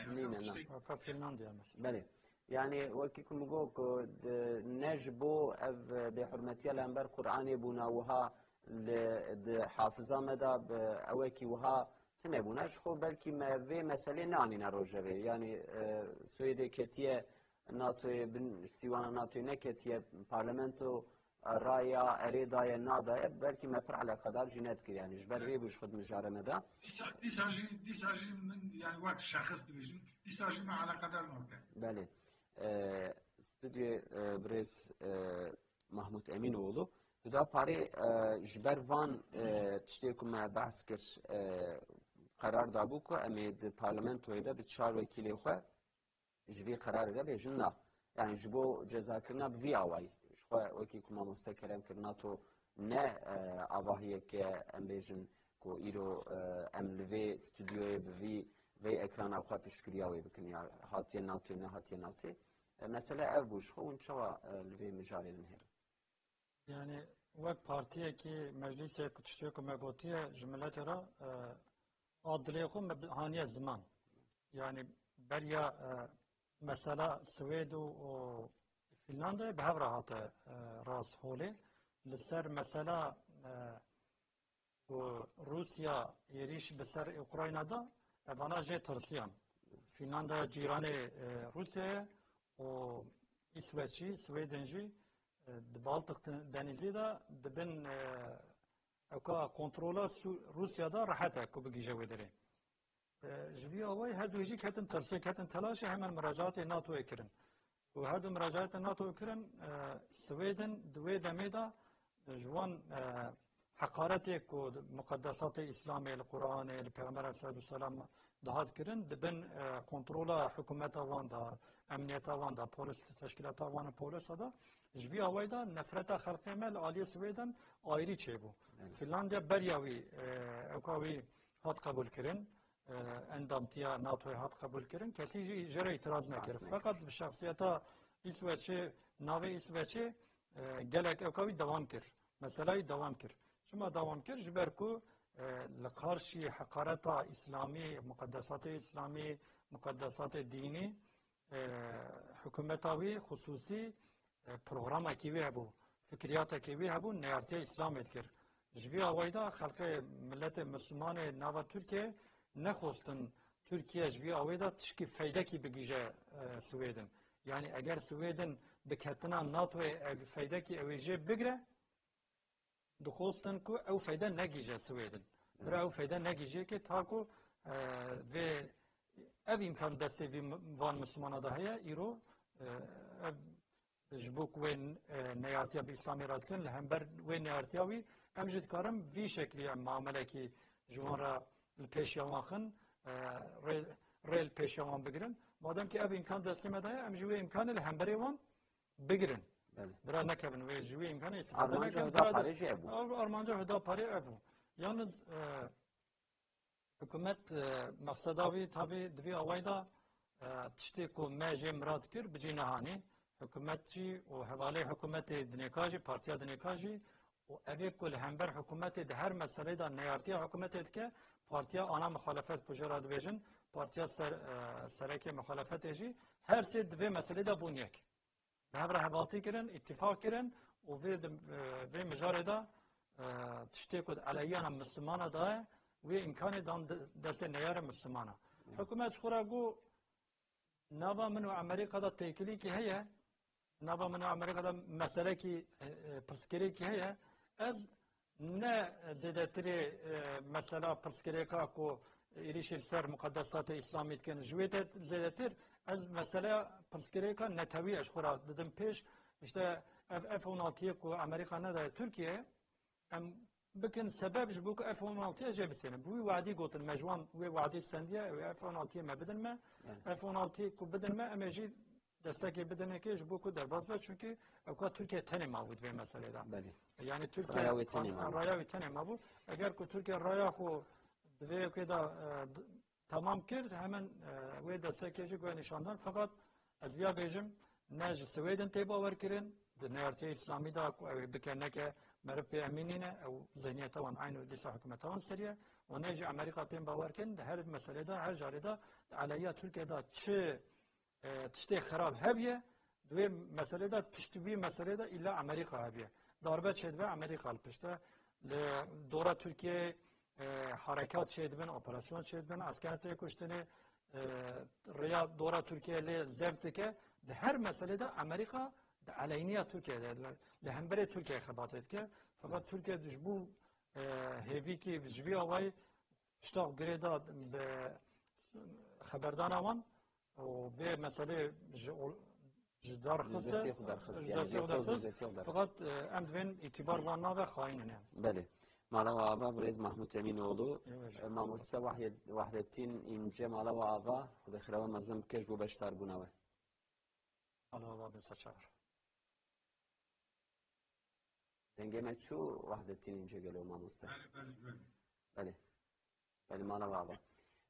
Finlandiya mesela. Belê. Yani wekî ku min got ku ne ji bo ev bêhurmetiya li hember Qur'anê bûne wiha di hafiza me da ewekî wiha tune bûne ji xwe belkî me vê meselê neanîne rojevê. Yani Swêdê ketiye NATOyê bin sîwana NATOyê neketiye parlamento raya erê daye nadaye belkî me pir eleqedar jî nedikir yani ji ber vê bû ji xwe dimijare me da. Dîsa jî min yani wek şexs dibêjim dîsa jî me eleqedar nake. Belê. Stüdyoya birêz Mahmud Emînoğlu da parê ji ber van tiştê ku me behs kir qerar dabû ku em ê di parlamentoyê de bi 4 wekîlê xwe ji vê qerarê de bêjin na. Yani ji bo cezakirina bi vî awayî ji xwe wekî ku mamoste kerem kir NATO ne avahiyeke em bêjin ku îro em li vê stüdyoyê bi vê ekrana xwe piştgiriya wê bikin ya hatiye NATOyê ne hatiye NATOyê. Mesele ev bû ji xwe hûn çawa li vê mijarê din hêrin. Yani wek partiyekî meclîsê ku tiştê ku me gotiye ji milletê re a dilê xwe me haniye ziman. Yani beriya mesela Swêd û Finlandiyayê bi hev re hate rastholê li ser mesela Rusya êrîş bi ser Ukrayna da evana jê tirsiyan. Finlandiya cîranê Rusyayê û İsveçî, Swêdên jî di Baltık denîzê de dibin ewka kontrola Rusya da rehet e ku bigîje wê derê. Ji vî awayî her du jî ketin tirsê ketin telaşê hemen müracaatê NATOyê kirin. û her du müracaatê NATOyê kirin Swêdin di wê demê de ji wan heqaretê ku muqeddesatê İslamê li Qur'anê li Peygamber Aleyhisselatü Vesselam dihat kirin dibin kontrola hikûmeta wan da emniyeta wan da polis teşkilata wan polisa da ji vî awayî da nefreta xelkê me li aliyê Swêdin ayrî çêbû. Finlandiya beriya wî ewka wî hat qebûl kirin endamtiya NATOyê hat qebûl kirin kesî jî ji re îtiraz nekir. Feqet bi şexsiyeta İsveçê navê İsveçê gelek ewka wî dewam kir. Meselayî dewam kir. Çima dewam kir ji ber ku li qarşî heqareta İslamî, muqeddesatê İslamî, muqeddesatê dînî hikûmeta wî xusûsî programekî wê hebû, fikriyatekî wê hebû neyartiya İslamê dikir. Ji vî awayî da xelkê milletê Müslümanê nava Tirkiye nexwestin Tirkiye ji vî awayî da tişkî feydekî bigîje Swêdin. Yani eger Swêdin bi ketina NATOyê feydekî ew ê jê bigire dixwestin ku ew feyde negîje Swêdin. Bira ew feyde negîje ki ta ku vê ev imkan destê vî van Müslümana da heye îro جبوك وين نيارتيا بإسلامي رادكن لهمبر وين نيارتياوي أم جد كارم في شكل معاملة كي جوارا البيشيوان خن ريل بيشيوان بقرن مادام كي أبي إمكان دستمه ده أم جوي إمكان الهمبري وان بقرن برا نكفن وي جوي إمكان استفاده Armanca نكن hüda pareci ebu. أرمانجا هدا باري أفو yalnız hükümet maksedavi tabi dvi avayda tiştê ku me jê mirad kir bicî nehanî hükümet jî û hevalê hükümetê dinêka jî partiya dinêka jî û evê ku li hember hükümetê di her meselê de neyartiya hükümetê dike partiya ana muhalefet ku jê ra dibêjin partiya serekê muhalefetê jî her sê di vê meselê de bûn yek bi hev re hevaltî kirin îttifak kirin û vê mijarê de tiştê ku eleyana Müslümana da وی امکان دان دست نیار مسلمانا حکومت خورا گو نابا منو امریکا دا تیکلی کی هیا نابا منو امریکا دا مسئله کی پرسکری کی هیا از نه زیادتری مسئله پرسکری کا کو ایریشیر سر مقدسات اسلامی کن جویت زیادتر از مسئله پرسکری کا نتوی اش خورا دادم پیش işte F-16'ye ku Amerika ne da Türkiye بكن سبب جبوك F-16 جاب السنة بوي وعدي قلت المجوان وي وعدي السندية F-16 ما بدن ما F-16 كو بدن ما أما جي دستك بدن كي جبوكو در باز بات چونكي أوقات تركيا تاني ما بود في مسألة ده يعني تركيا راياوي تاني ما بود أجر كو تركيا رايا خو دوي كده تمام كرد همن وي دستك جي قوي نشاندن فقط از بيا بيجم ناج سويدن تيبا وركرين دنيارتي إسلامي دا بكنك مرف بأمينينا أو ذهنية طبعا عين وديسة حكومة طبعا سريع ونجي أمريكا تين باوركن هر مسألة دا هر جاري دا عليا تركيا دا تشتي خراب هبية دوي مسألة دا تشتبي مسألة دا إلا أمريكا هبية ضربة شدبة أمريكا البشتة لدورة تركيا حركات شدبن أوبراسيون شدبن عسكرت كشتني ريا دورة تركيا لزفتك هر مسألة دا أمريكا علينية تركيا لهمبري تركيا خبطت كه فقط تركيا دجبو هيفي كي بجبي أواي اشتاق قريدا بخبردان أوان وفي مسألة جدار خصة فقط أمد بين اعتبار وانا بخايننا بله مالا و آقا برز محمود تمینوğlu ماموستا وحدتین اینجا مالا و آقا خود خیلی مزم کش بو بشتر بونوه الله آقا بسچار دنگه مچو وحدتین اینجا گلو ماموستا بله بله مالا و آقا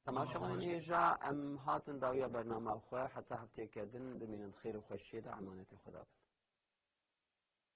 تماشا من اینجا ام هاتن داویا برنامه خواه حتی هفته کردن بمینند خیر و خوشی دا امانت خدا